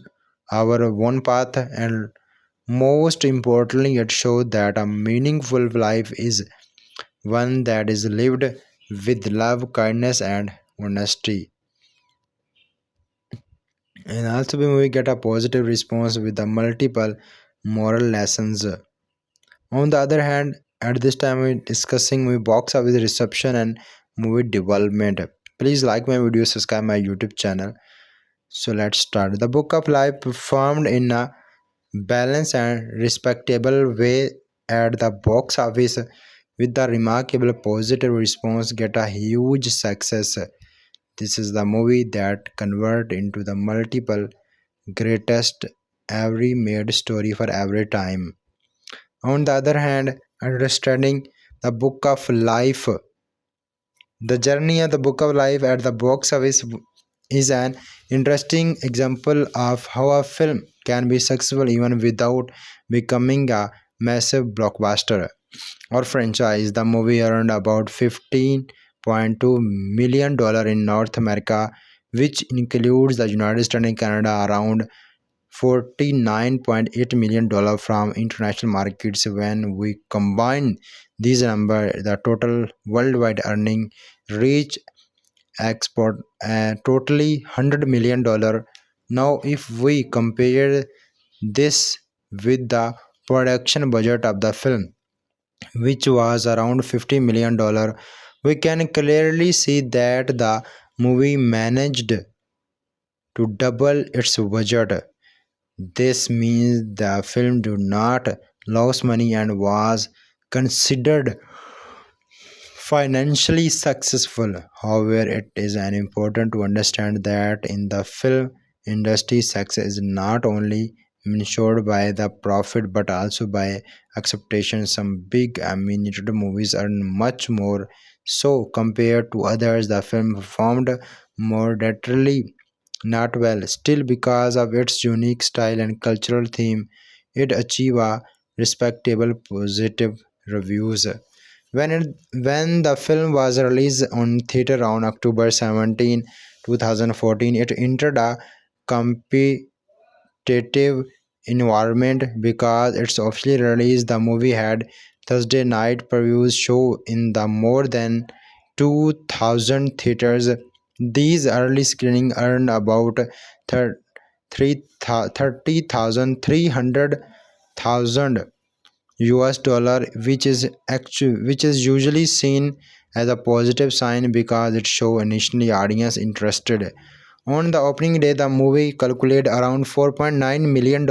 S6: our own path, and most importantly, it shows that a meaningful life is one that is lived with love, kindness, and honesty. And also, when we get a positive response with the multiple moral lessons. On the other hand, at this time, we're discussing my box office reception and movie development. Please like my video, subscribe my YouTube channel. So let's start. The Book of Life performed in a balanced and respectable way at the box office with the remarkable positive response get a huge success. This is the movie that convert into the multiple greatest every made story for every time. On the other hand, understanding the Book of Life, the journey of the Book of Life at the box office is an interesting example of how a film can be successful even without becoming a massive blockbuster or franchise. The movie earned about $15.2 million in North America, which includes the United States and Canada, around $49.8 million from international markets. When we combine These number, the total worldwide earning, reach export totally $100 million. Now, if we compare this with the production budget of the film, which was around $50 million, we can clearly see that the movie managed to double its budget. This means the film did not lose money and was considered financially successful. However, it is an important to understand that in the film industry, success is not only measured by the profit but also by acceptation. Some big animated movies earn much more. So, compared to others, the film performed moderately not well. Still, because of its unique style and cultural theme, it achieved a respectable positive reviews. When the film was released on theater on October 17, 2014, it entered a competitive environment because it's officially released. The movie had Thursday night previews show in the more than 2,000 theaters. These early screenings earned about 30,300,000 US dollar, which is usually seen as a positive sign because it shows initially audience interested. On the opening day, the movie calculated around $4.9 million.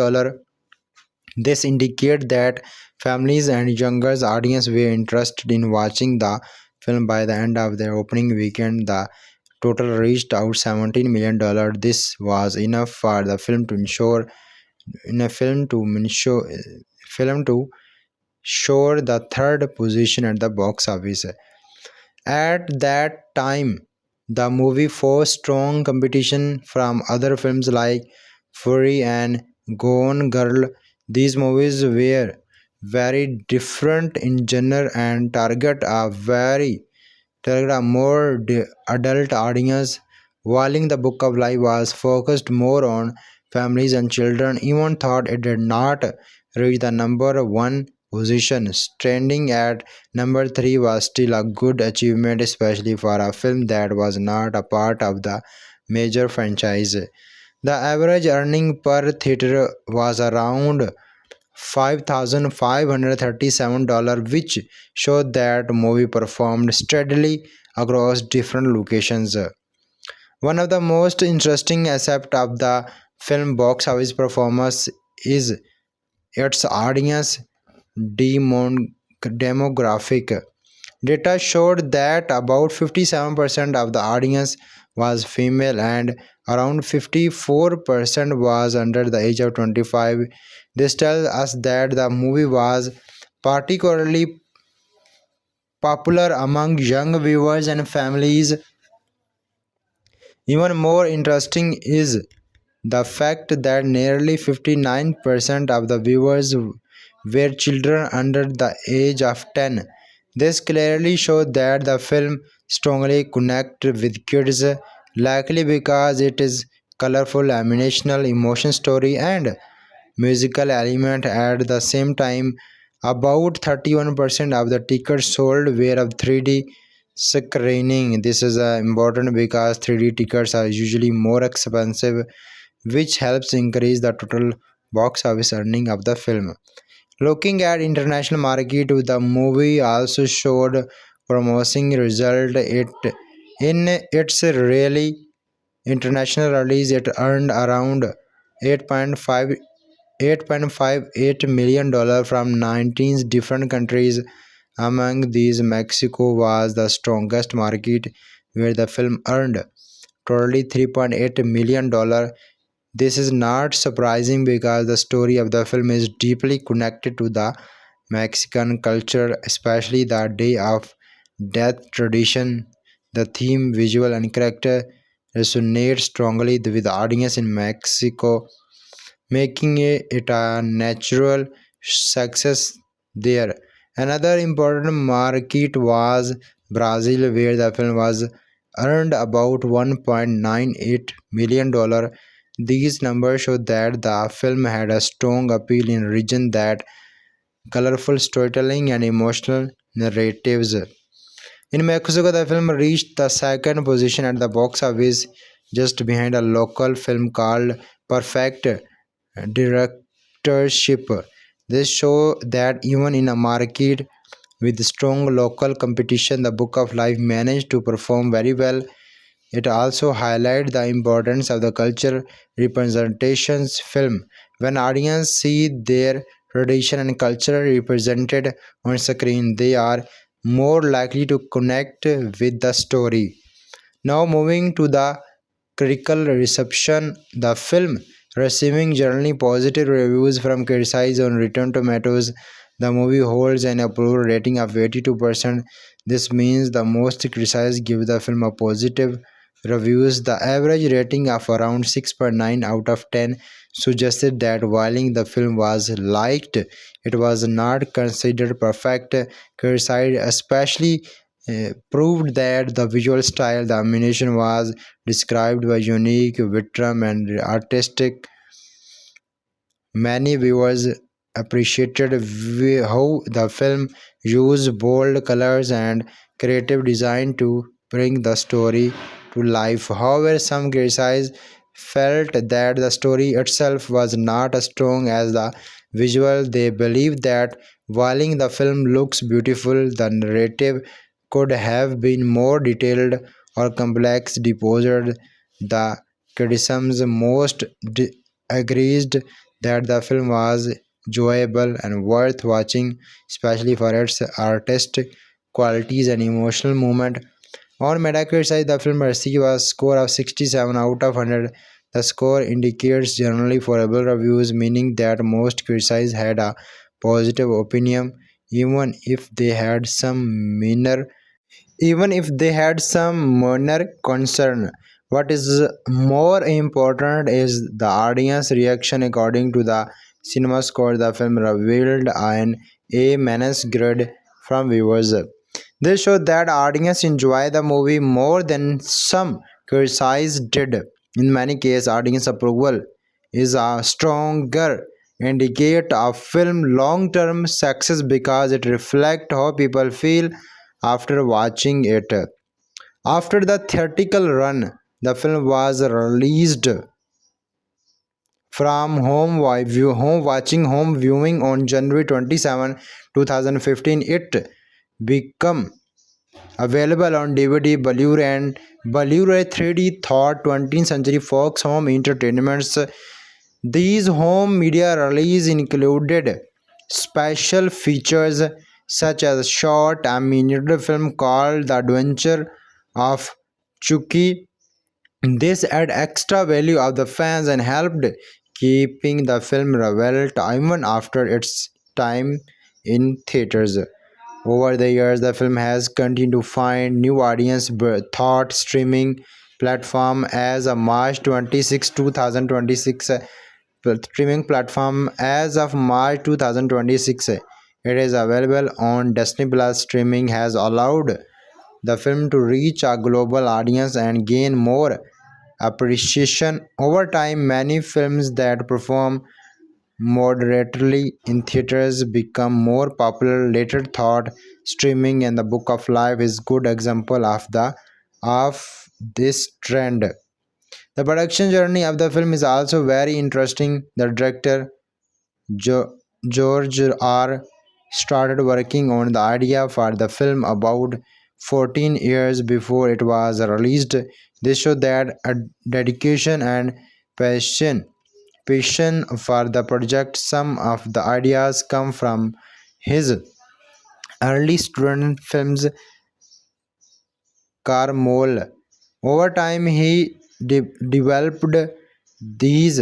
S6: This indicates that families and younger audience were interested in watching the film. By the end of their opening weekend, the total reached out $17 million. This was enough for the film to ensure in a film to sure the third position at the box office. At that time, the movie faced strong competition from other films like Fury and Gone Girl. These movies were very different in genre and target a more adult audience, while the Book of Life was focused more on families and children. Even though it did not reach the number one position, standing at number three was still a good achievement, especially for a film that was not a part of the major franchise. The average earning per theater was around $5,537, which showed that movie performed steadily across different locations. One of the most interesting aspects of the film box office performance is its audience demographic. Data showed that about 57% of the audience was female and around 54% was under the age of 25. This tells us that the movie was particularly popular among young viewers and families. Even more interesting is the fact that nearly 59% of the viewers were children under the age of 10. This clearly shows that the film strongly connects with kids, likely because it is colorful, emotional, emotion story, and musical element. At the same time, about 31% of the tickets sold were of 3D screening. This is important because 3D tickets are usually more expensive, which helps increase the total box office earning of the film. Looking at international market, the movie also showed promising result. It in its really international release, it earned around 8.5 $8.58 million from 19 different countries. Among these, Mexico was the strongest market, where the film earned totally $3.8 million. This is not surprising because the story of the film is deeply connected to the Mexican culture, especially the Day of Death tradition. The theme, visual, and character resonate strongly with the audience in Mexico, making it a natural success there. Another important market was Brazil, where the film was earned about $1.98 million. These numbers show that the film had a strong appeal in region that colorful storytelling and emotional narratives. In Mexico, the film reached the second position at the box office, just behind a local film called Perfect Directorship. This show that even in a market with strong local competition, the Book of Life managed to perform very well. It also highlights the importance of the cultural representations film. When audiences see their tradition and culture represented on screen, they are more likely to connect with the story. Now moving to the critical reception, the film receiving generally positive reviews from critics on Rotten Tomatoes. The movie holds an approval rating of 82%. This means the most critics give the film a positive reviews. The average rating of around 6.9 out of 10 suggested that while the film was liked, it was not considered perfect. Critics especially proved that the visual style, the animation was described by unique, witty, and artistic. Many viewers appreciated how the film used bold colors and creative design to bring the story to life. However, some critics felt that the story itself was not as strong as the visual. They believed that while the film looks beautiful, the narrative could have been more detailed or complex. Deposed the criticisms most agreed that the film was enjoyable and worth watching, especially for its artistic qualities and emotional moment. On Metacritic, the film received a score of 67 out of 100. The score indicates generally favorable reviews, meaning that most critics had a positive opinion, even if they had some minor minor concern. What is more important is the audience reaction. According to the cinema score, the film revealed an A minus grade from viewers. This showed that audience enjoy the movie more than some critics did. In many cases, audience approval is a stronger indicator of film long-term success because it reflects how people feel after watching it. After the theatrical run, the film was released from home viewing on January 27, 2015. It became available on DVD, Blu-ray and Blu-ray 3D thought 20th Century Fox Home Entertainments. These home media release included special features such as a short animated film called The Adventure of Chucky. This added extra value of the fans and helped keeping the film relevant even after its time in theaters. Over the years, the film has continued to find new audience thought streaming platform as a March 26, 2026 streaming platform as of March 2026. It is available on Disney Plus. Streaming has allowed the film to reach a global audience and gain more appreciation over time. Many films that perform moderately in theaters become more popular later. Thought streaming and the Book of Life is good example of this trend. The production journey of the film is also very interesting. The director George R. started working on the idea for the film about 14 years before it was released. This shows that a dedication and passion for the project. Some of the ideas come from his early student films, Carmole. Over time, he developed these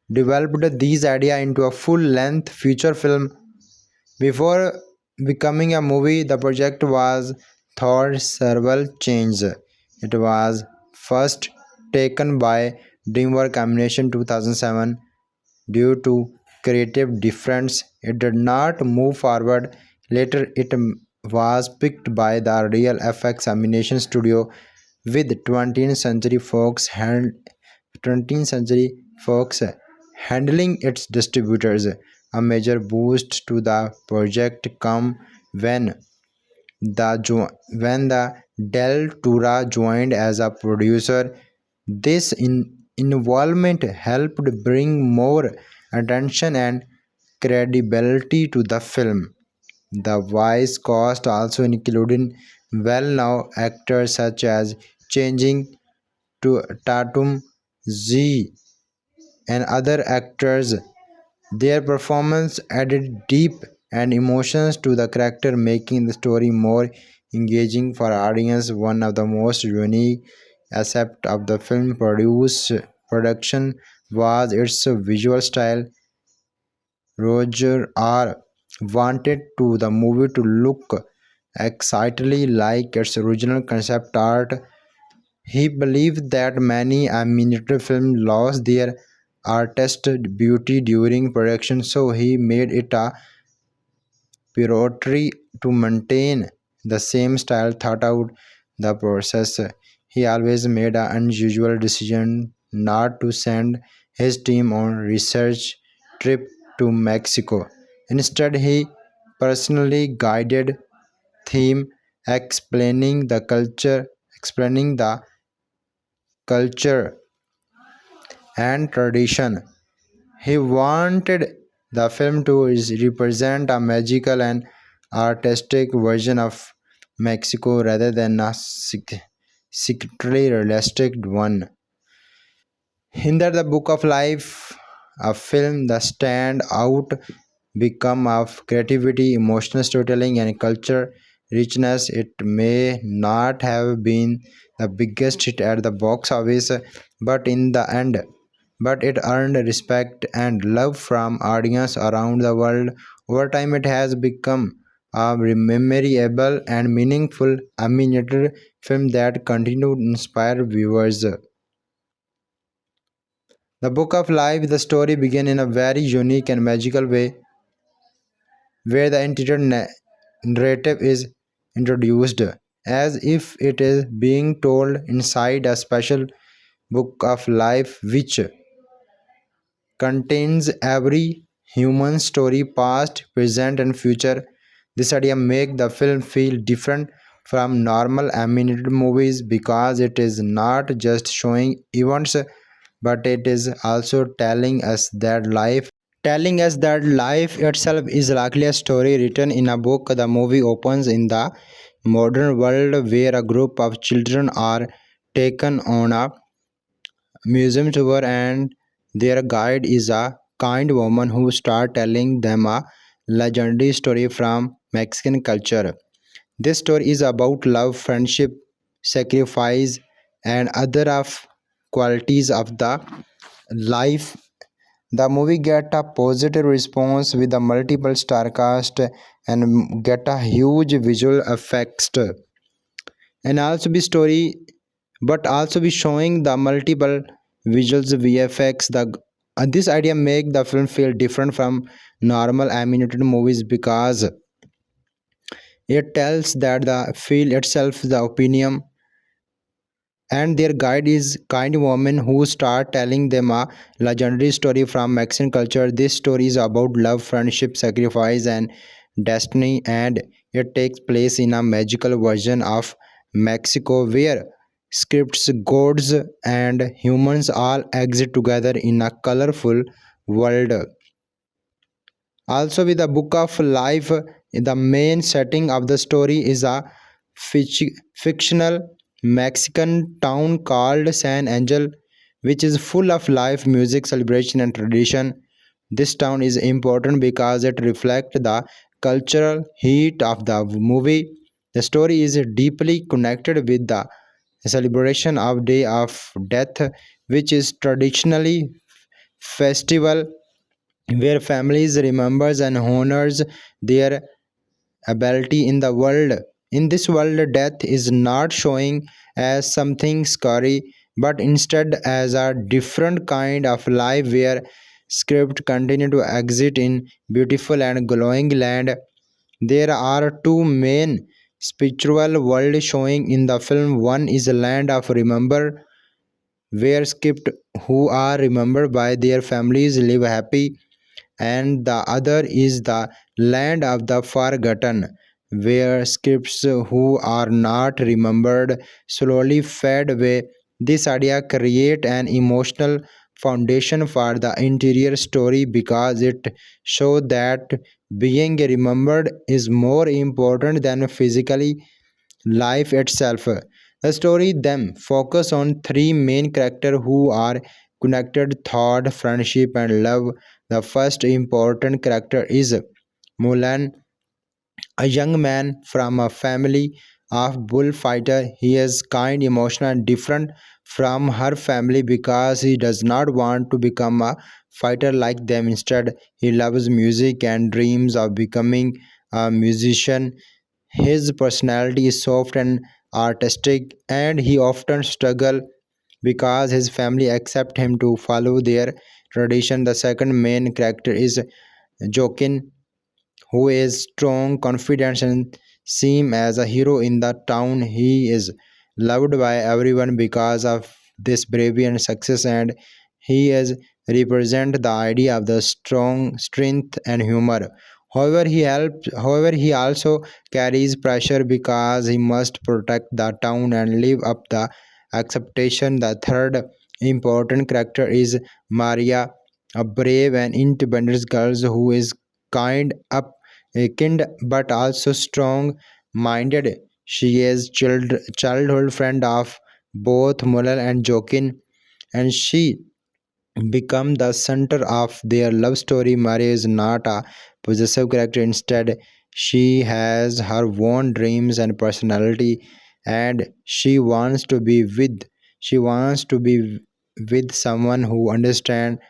S6: these ideas into a full-length feature film. Before becoming a movie, the project was through several changes. It was first taken by DreamWorks Animation 2007. Due to creative difference, it did not move forward. Later, it was picked by the Real FX Animation Studio with 20th Century Fox handling its distributors. A major boost to the project came when when the Del Tura joined as a producer. This involvement helped bring more attention and credibility to the film. The voice cast also included well-known actors such as changing to Tatum Z and other actors. Their performance added deep and emotions to the character, making the story more engaging for audience. One of the most unique aspects of the film production was its visual style. Roger R. wanted to the movie to look exactly like its original concept art. He believed that many animated films lost their artistic beauty during production, so he made it a priority to maintain the same style throughout the process. He always made an unusual decision not to send his team on research trip to Mexico. Instead, he personally guided theme explaining the culture and tradition. He wanted the film to represent a magical and artistic version of Mexico rather than a strictly realistic one. In that the Book of Life, a film that stand out become of creativity, emotional storytelling and culture richness. It may not have been the biggest hit at the box office, but in the end, but it earned respect and love from audience around the world. Over time it has become a memorable and meaningful animated film that continued to inspire viewers. The Book of Life, the story began in a very unique and magical way, where the entire narrative is introduced as if it is being told inside a special book of life which contains every human story, past, present, and future. This idea makes the film feel different from normal animated movies because it is not just showing events, but it is also telling us that life itself is likely a story written in a book. The movie opens in the modern world where a group of children are taken on a museum tour, and their guide is a kind woman who starts telling them a legendary story from Mexican culture. This story is about love, friendship, sacrifice, and other of qualities of the life. The movie get a positive response with a multiple star cast and get a huge visual effects and also be story, but also be showing the multiple visuals VFX. This idea make the film feel different from normal animated movies because it tells that the feel itself the opinion, and their guide is kind woman who start telling them a legendary story from Mexican culture. This story is about love, friendship, sacrifice, and destiny, and it takes place in a magical version of Mexico where scripts, gods, and humans all exist together in a colorful world. Also, with the Book of Life, the main setting of the story is a fictional Mexican town called San Angel, which is full of life, music, celebration, and tradition. This town is important because it reflects the cultural heat of the movie. The story is deeply connected with the celebration of Day of Death, which is traditionally festival where families remembers and honors their ability in the world. In this world, death is not showing as something scary, but instead as a different kind of life where script continue to exist in beautiful and glowing land. There are two main spiritual world showing in the film. One is a land of remember where skipped who are remembered by their families live happy, and the other is the land of the forgotten, where scripts who are not remembered slowly fade away. This idea create an emotional foundation for the interior story because it shows that being remembered is more important than physically life itself. The story then focus on three main characters who are connected thought, friendship and love. The first important character is Mulan, a young man from a family of bullfighter. He is kind, emotional, and different from her family because he does not want to become a fighter like them. Instead, he loves music and dreams of becoming a musician. His personality is soft and artistic, and he often struggles because his family accept him to follow their tradition. The second main character is Joaquin, who is strong, confident, and seen as a hero in the town. He is loved by everyone because of this bravery and success, and he is represent the idea of the strong strength and humor. However, he also carries pressure because he must protect the town and live up the expectation. The third important character is Maria, a brave and independent girl who is kind but also strong minded. She is childhood friend of both Mulal and Jokin, and she become the center of their love story. Maria is not a possessive character. Instead, she has her own dreams and personality, and she wants to be with someone who understands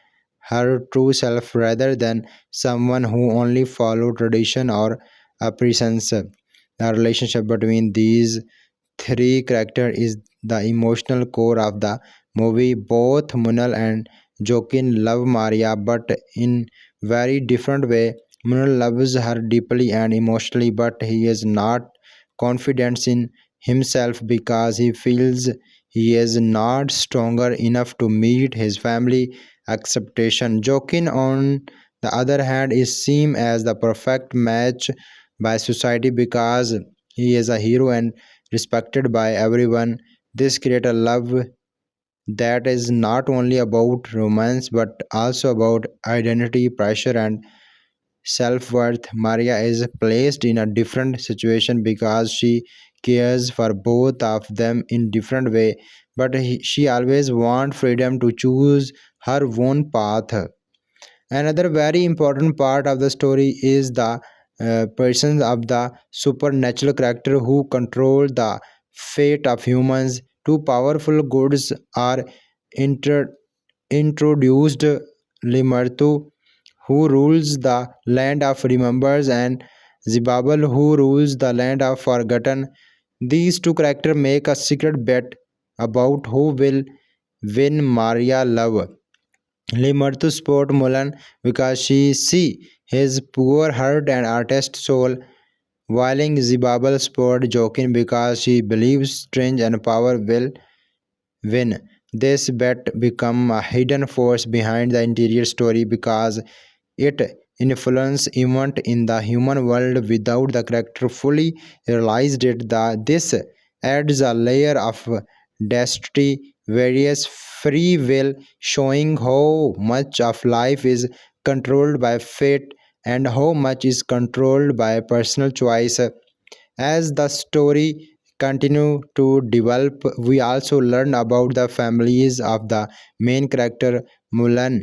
S6: her true self rather than someone who only follow tradition or appearance. The relationship between these three characters is the emotional core of the movie. Both Munal and Joaquin love Maria, but in very different way. Munal loves her deeply and emotionally, but he is not confident in himself because he feels he is not stronger enough to meet his family expectation. Joaquin, on the other hand, is seen as the perfect match by society because he is a hero and respected by everyone. This creates a love that is not only about romance but also about identity, pressure, and self worth. Maria is placed in a different situation because she cares for both of them in different way, but she always wants freedom to choose her own path. Another very important part of the story is the presence of the supernatural character who control the fate of humans. Two powerful gods are inter- introduced: Limartu, who rules the land of remembers, and Zibabal, who rules the land of forgotten. These two characters make a secret bet about who will win Maria love. Limartu support Mulan because she see his poor heart and artist soul, while Zibabal support Jokin because she believes strength and power will win. This bet become a hidden force behind the interior story because it influence event in the human world without the character fully realized it. This adds a layer of destiny, various free will, showing how much of life is controlled by fate and how much is controlled by personal choice. As the story continue to develop, we also learn about the families of the main character. Mulan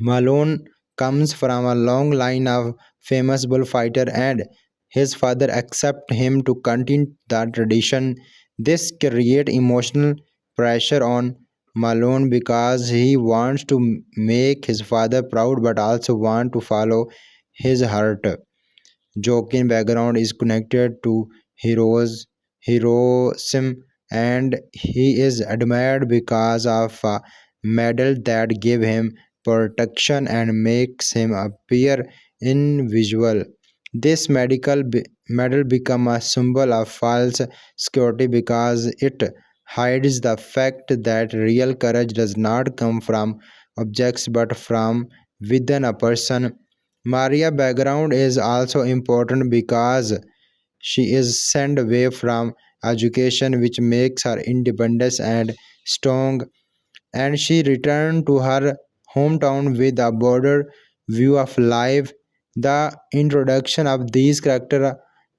S6: Malone comes from a long line of famous bullfighter, and his father accepts him to continue the tradition. This creates emotional pressure on Malone because he wants to make his father proud but also want to follow his heart. Jokin background is connected to heroism, and he is admired because of a medal that give him protection and makes him appear invisible. This medal become a symbol of false security because it hides the fact that real courage does not come from objects but from within a person. Maria background is also important because she is sent away from education, which makes her independent and strong, and she returned to her hometown with a broader view of life. The introduction of these characters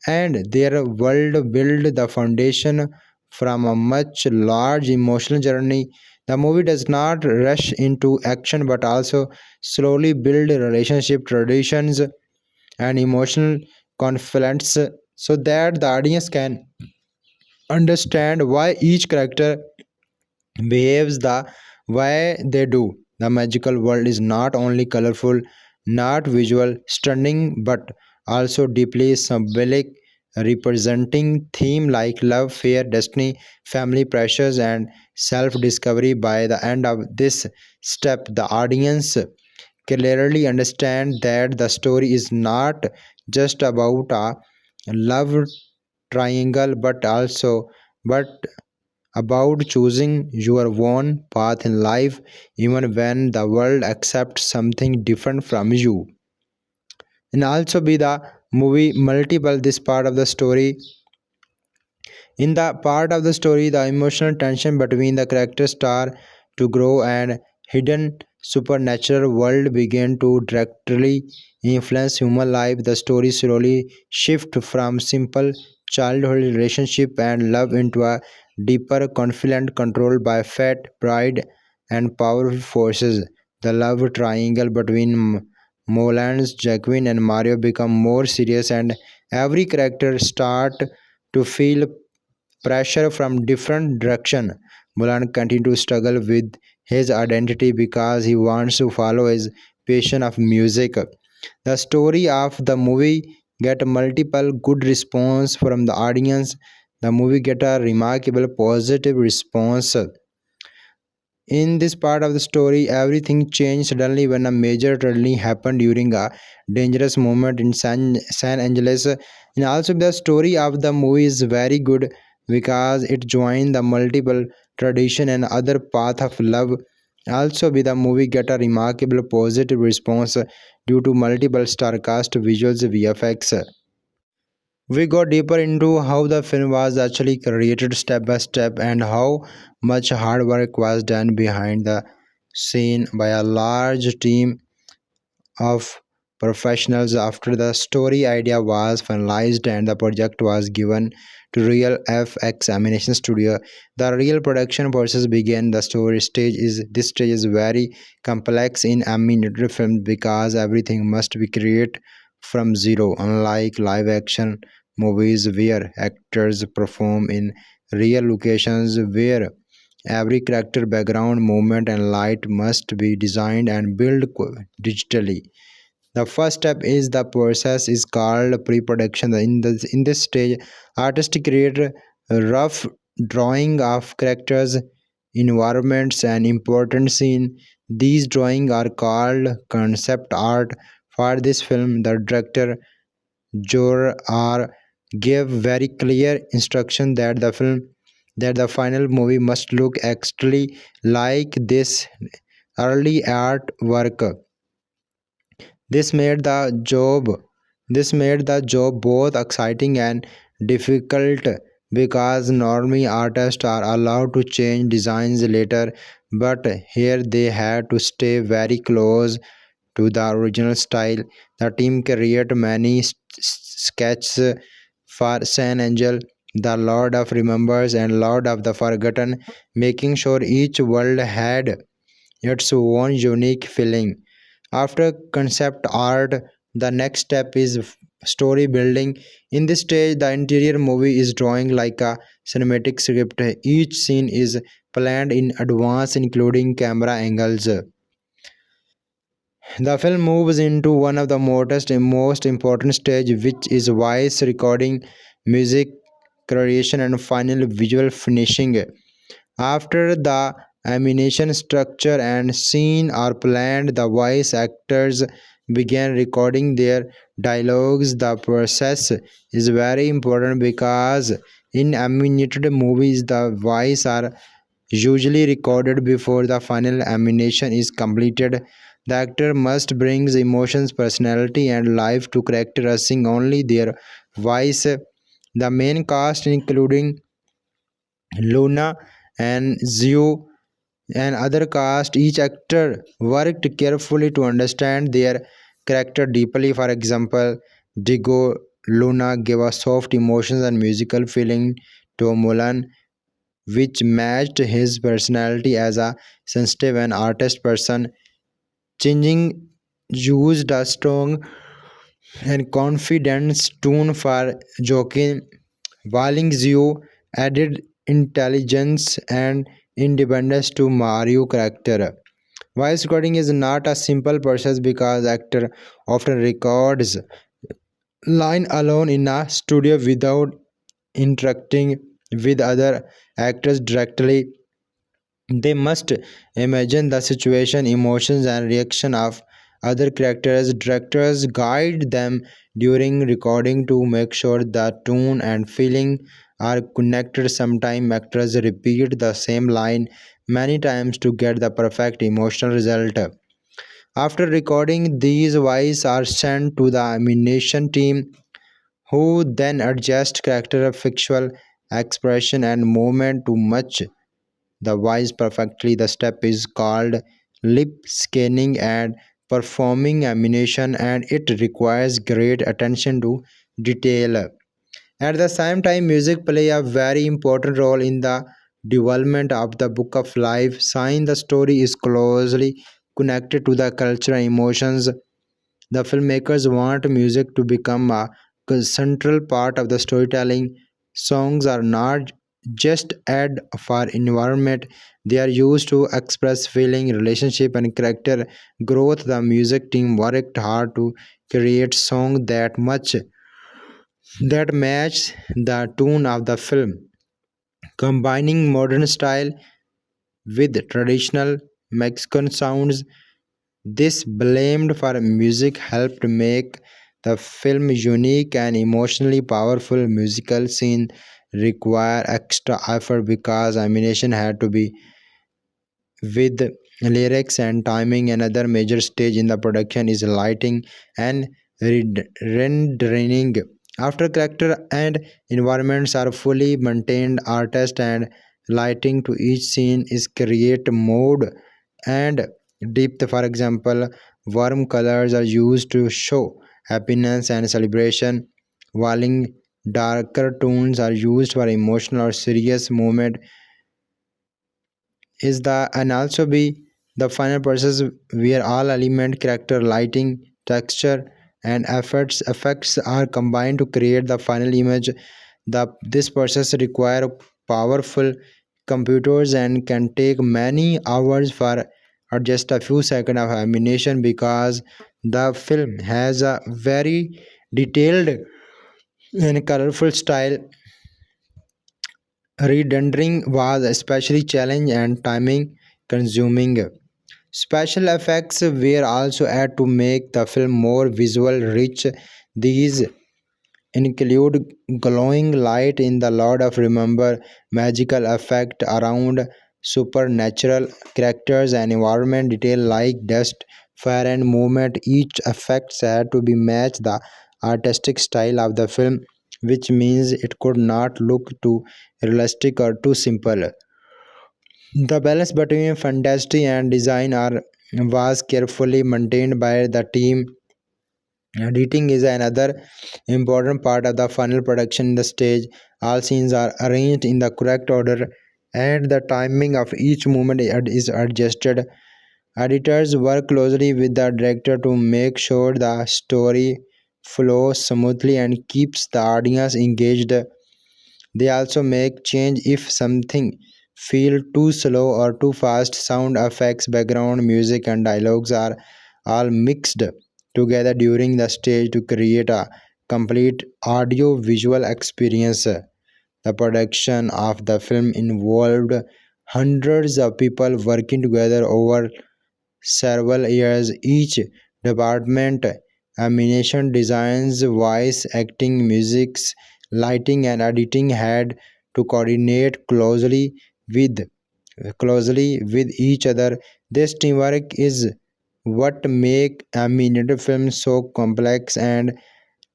S6: and their world build the foundation from a much large emotional journey. The movie does not rush into action but also slowly build relationship traditions and emotional conflicts so that the audience can understand why each character behaves the way they do. The magical world is not only colorful, not visual, stunning, but also deeply symbolic, representing themes like love, fear, destiny, family pressures, and self-discovery. By the end of this step, the audience clearly understand that the story is not just about a love triangle, but about choosing your own path in life even when the world accepts something different from you. And also be the movie multiple this part of the story. In the part of the story, the emotional tension between the characters start to grow and hidden supernatural world begin to directly influence human life. The story slowly shift from simple childhood relationship and love into a deeper conflict controlled by fate, pride, and powerful forces. The love triangle between Molans, Jacqueline, and Mario become more serious, and every character start to feel pressure from different direction. Mulan continues to struggle with his identity because he wants to follow his passion of music. The story of the movie get multiple good response from the audience. The movie get a remarkable positive response. In this part of the story, everything changed suddenly when a major tragedy happened during a dangerous moment in San Angeles. And also, the story of the movie is very good because it joined the multiple tradition and other path of love. Also, the movie get a remarkable positive response due to multiple star cast visuals VFX. We go deeper into how the film was actually created step by step and how much hard work was done behind the scene by a large team of professionals after the story idea was finalized and the project was given to real FX animation studio. The real production process began. The story stage is this stage is very complex in animated film because everything must be created from zero, unlike live action movies where actors perform in real locations where every character background movement and light must be designed and built digitally. The first step is the process is called pre-production. In this stage, artists create a rough drawing of characters, environments, and important scene. These drawings are called concept art. For this film, the director Jor R gave very clear instruction that the final movie must look exactly like this early artwork. This made the job this made the job both exciting and difficult because normally artists are allowed to change designs later, but here they had to stay very close to the original style. The team created many sketches for San Angel, the Lord of Remembers and Lord of the Forgotten, making sure each world had its own unique feeling. After concept art, the next step is story building. In this stage, the interior movie is drawing like a cinematic script. Each scene is planned in advance, including camera angles. The film moves into one of the most important stage, which is voice recording, music creation, and final visual finishing. After the animation structure and scene are planned, the voice actors begin recording their dialogues. The process is very important because in animated movies, the voice are usually recorded before the final animation is completed. The actor must bring emotions, personality, and life to character using only their voice. The main cast, including Luna and Zio and other cast, each actor worked carefully to understand their character deeply. For example, Diego Luna gave a soft emotions and musical feeling to Mulan, which matched his personality as a sensitive and artist person. Changing used a strong and confident tone for Joaquin, while Zio added intelligence and independence to Mario character. Voice recording is not a simple process because actor often records line alone in a studio without interacting with other actors directly. They must imagine the situation, emotions, and reaction of other characters. Directors guide them during recording to make sure the tone and feeling are connected. Sometimes actors repeat the same line many times to get the perfect emotional result. After recording, these voices are sent to the animation team, who then adjust character factual expression and movement to match the voice perfectly. The step is called lip scanning and performing animation, and it requires great attention to detail. At the same time, music play a very important role in the development of the book of life. Since the story is closely connected to the culture and emotions, the filmmakers want music to become a central part of the storytelling. Songs are not just add for environment, they are used to express feeling, relationship, and character growth. The music team worked hard to create songs that match the tone of the film, combining modern style with traditional Mexican sounds. This blend for music helped make the film unique and emotionally powerful. Musical scene require extra effort because animation had to be with lyrics and timing. Another major stage in the production is lighting and rendering. After character and environments are fully maintained, artist and lighting to each scene is create mood and depth. For example, warm colors are used to show happiness and celebration, while darker tones are used for emotional or serious moment. Is the and also be the final process where all element, character, lighting, texture, and effects are combined to create the final image. This process require powerful computers and can take many hours for just a few seconds of animation, because the film has a very detailed and colorful style. Rendering was especially challenging and time consuming. Special effects were also added to make the film more visual rich. These include glowing light in the Lord of Remember, magical effect around supernatural characters, and environment detail like dust, fire, and movement. Each effect had to be matched the artistic style of the film, which means it could not look too realistic or too simple. The balance between fantasy and design was carefully maintained by the team. Editing is another important part of the final production. In the stage, all scenes are arranged in the correct order, and the timing of each movement is adjusted. Editors work closely with the director to make sure the story flows smoothly and keeps the audience engaged. They also make change if something feel too slow or too fast. Sound effects, background music, and dialogues are all mixed together during the stage to create a complete audio visual experience. The production of the film involved hundreds of people working together over several years. Each department, animation designs, voice acting, musics, lighting, and editing, had to coordinate closely with each other. This teamwork is what make animated films so complex and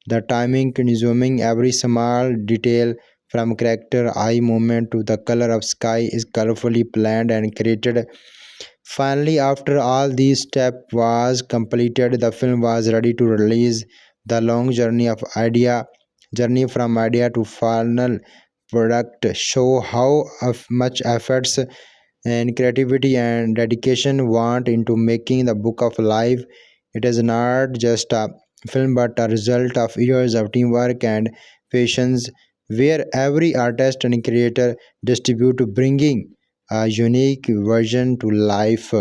S6: The timing consuming every small detail from character eye movement to the color of sky is colorfully planned and created. Finally, after all these steps was completed, the film was ready to release. The long journey from idea to final product show how much efforts and creativity and dedication went into making the Book of Life. It is not just a film but a result of years of teamwork and patience, where every artist and creator distribute to bringing a unique version to life.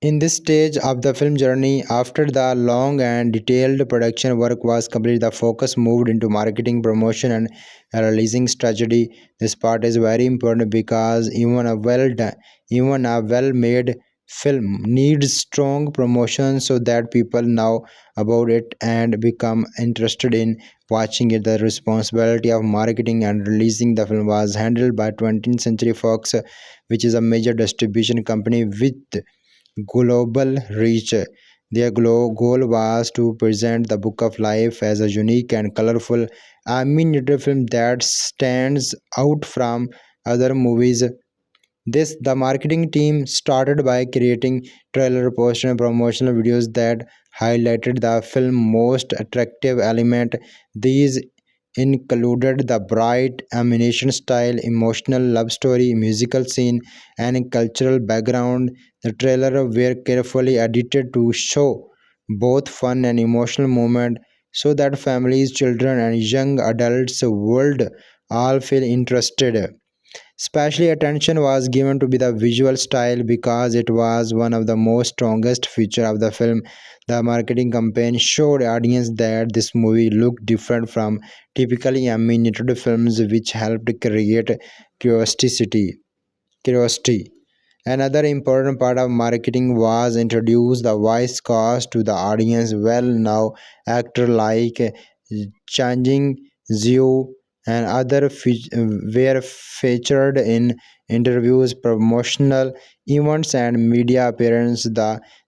S6: In this stage of the film journey, after the long and detailed production work was completed, the focus moved into marketing, promotion, and releasing strategy. This part is very important because even a well-made film needs strong promotion so that people know about it and become interested in watching it. The responsibility of marketing and releasing the film was handled by 20th Century Fox, which is a major distribution company with global reach. Their goal was to present the Book of Life as a unique and colorful animated film that stands out from other movies. This the marketing team started by creating trailer poster and promotional videos that highlighted the film most attractive element. These included the bright animation style, emotional love story, musical scene, and cultural background. The trailer were carefully edited to show both fun and emotional moments so that families, children, and young adults would all feel interested. Specially attention was given to the visual style because it was one of the most strongest feature of the film. The marketing campaign showed audience that this movie looked different from typically animated films, which helped create curiosity. Curiosity. Another important part of marketing was introduce the voice cast to the audience. Well now actor like Changing Zhu and other were featured in interviews, promotional events, and media appearances.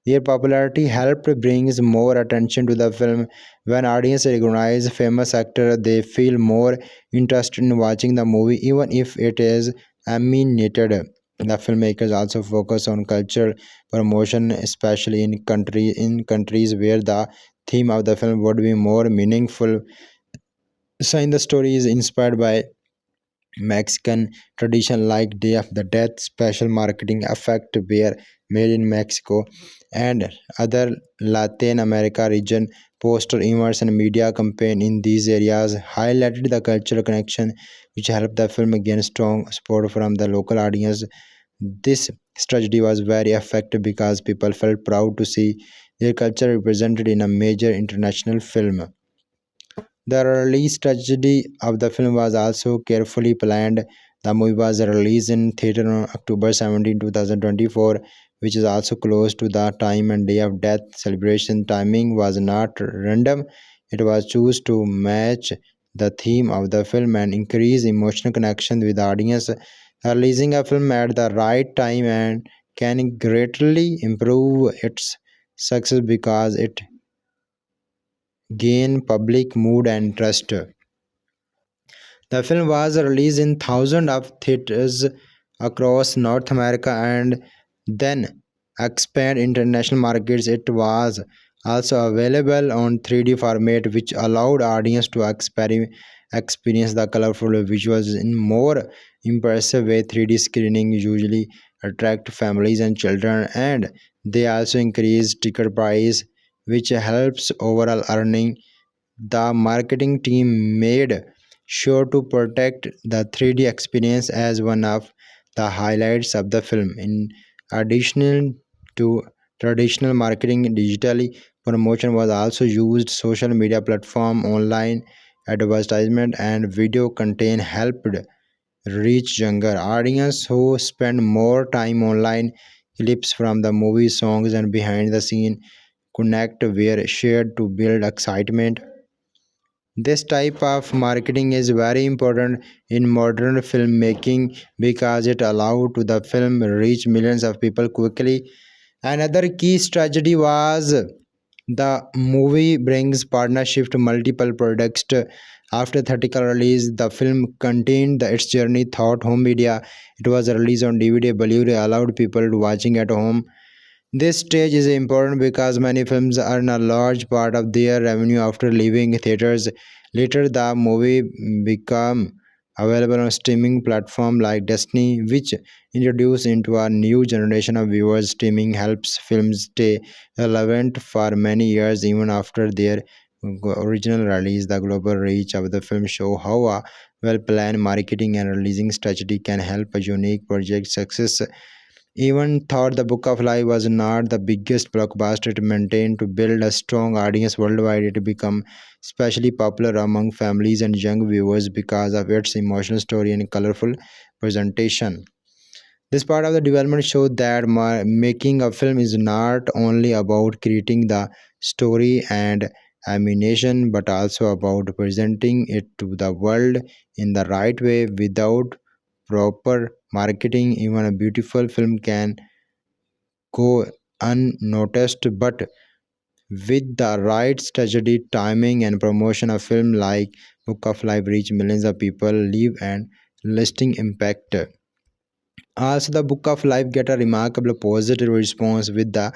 S6: Their popularity helped brings more attention to the film. When audience recognize famous actor, they feel more interested in watching the movie, even if it is animated. The filmmakers also focus on cultural promotion, especially in countries where the theme of the film would be more meaningful. So, the story is inspired by Mexican tradition like Day of the Dead. Special marketing effect were made in Mexico and other Latin America region. Poster events and media campaign in these areas highlighted the cultural connection, which helped the film gain strong support from the local audience. This strategy was very effective because people felt proud to see their culture represented in a major international film. The release strategy of the film was also carefully planned. The movie was released in theater on October 17, 2024, which is also close to the time and day of death celebration. Timing was not random, it was chosen to match the theme of the film and increase emotional connection with the audience. Releasing a film at the right time and can greatly improve its success because it gain public mood and trust. The film was released in thousands of theaters across North America and then expand international markets. It was also available on 3D format, which allowed audience to experience the colorful visuals in more impressive way. 3D screening usually attract families and children, and they also increase ticket price, which helps overall earning. The marketing team made sure to protect the 3D experience as one of the highlights of the film. In addition to traditional marketing, digitally promotion was also used. Social media platform, online advertisement, and video content helped reach younger audience who spend more time online. Clips from the movie, songs, and behind the scene connect were shared to build excitement. This type of marketing is very important in modern filmmaking because it allowed to the film reach millions of people quickly. Another key strategy was The movie brings partnership to multiple products. After theatrical release, the film continued its journey throughout home media. It was released on DVD, Blu-ray, allowed people to watching at home. This stage is important because many films earn a large part of their revenue after leaving theaters. Later, the movie became available on streaming platform like Disney, which introduced into a new generation of viewers. Streaming helps films stay relevant for many years even after their original release. The global reach of the film show how a well-planned marketing and releasing strategy can help a unique project success. Even thought the Book of Life was not the biggest blockbuster, it maintained to build a strong audience worldwide. It became especially popular among families and young viewers because of its emotional story and colorful presentation. This part of the development showed that making a film is not only about creating the story and animation but also about presenting it to the world in the right way. Without proper marketing, even a beautiful film can go unnoticed, but with the right strategy, timing, and promotion, a film like Book of Life reach millions of people, leave and lasting impact. Also, the Book of Life get a remarkable positive response with the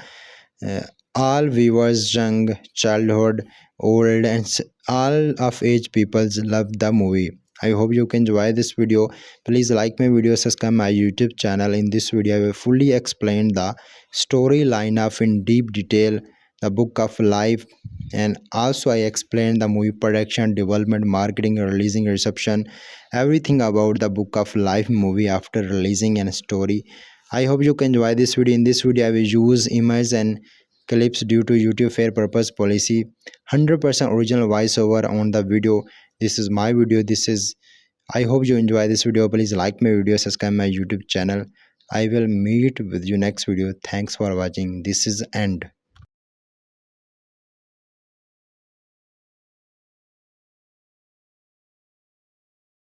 S6: uh, all viewers, young, childhood, old, and all of age peoples love the movie. I hope you can enjoy this video. Please like my video, subscribe my YouTube channel. In this video, I will fully explain the storyline of in deep detail, the Book of Life, and also I explained the movie production, development, marketing, releasing, reception, everything about the Book of Life movie after releasing and story. I hope you can enjoy this video. In this video, I will use images and clips due to YouTube fair purpose policy. 100% original voiceover on the video. This is my video. This is. I hope you enjoy this video. Please like my video, subscribe my YouTube channel. I will meet with you next video. Thanks for watching. This is end.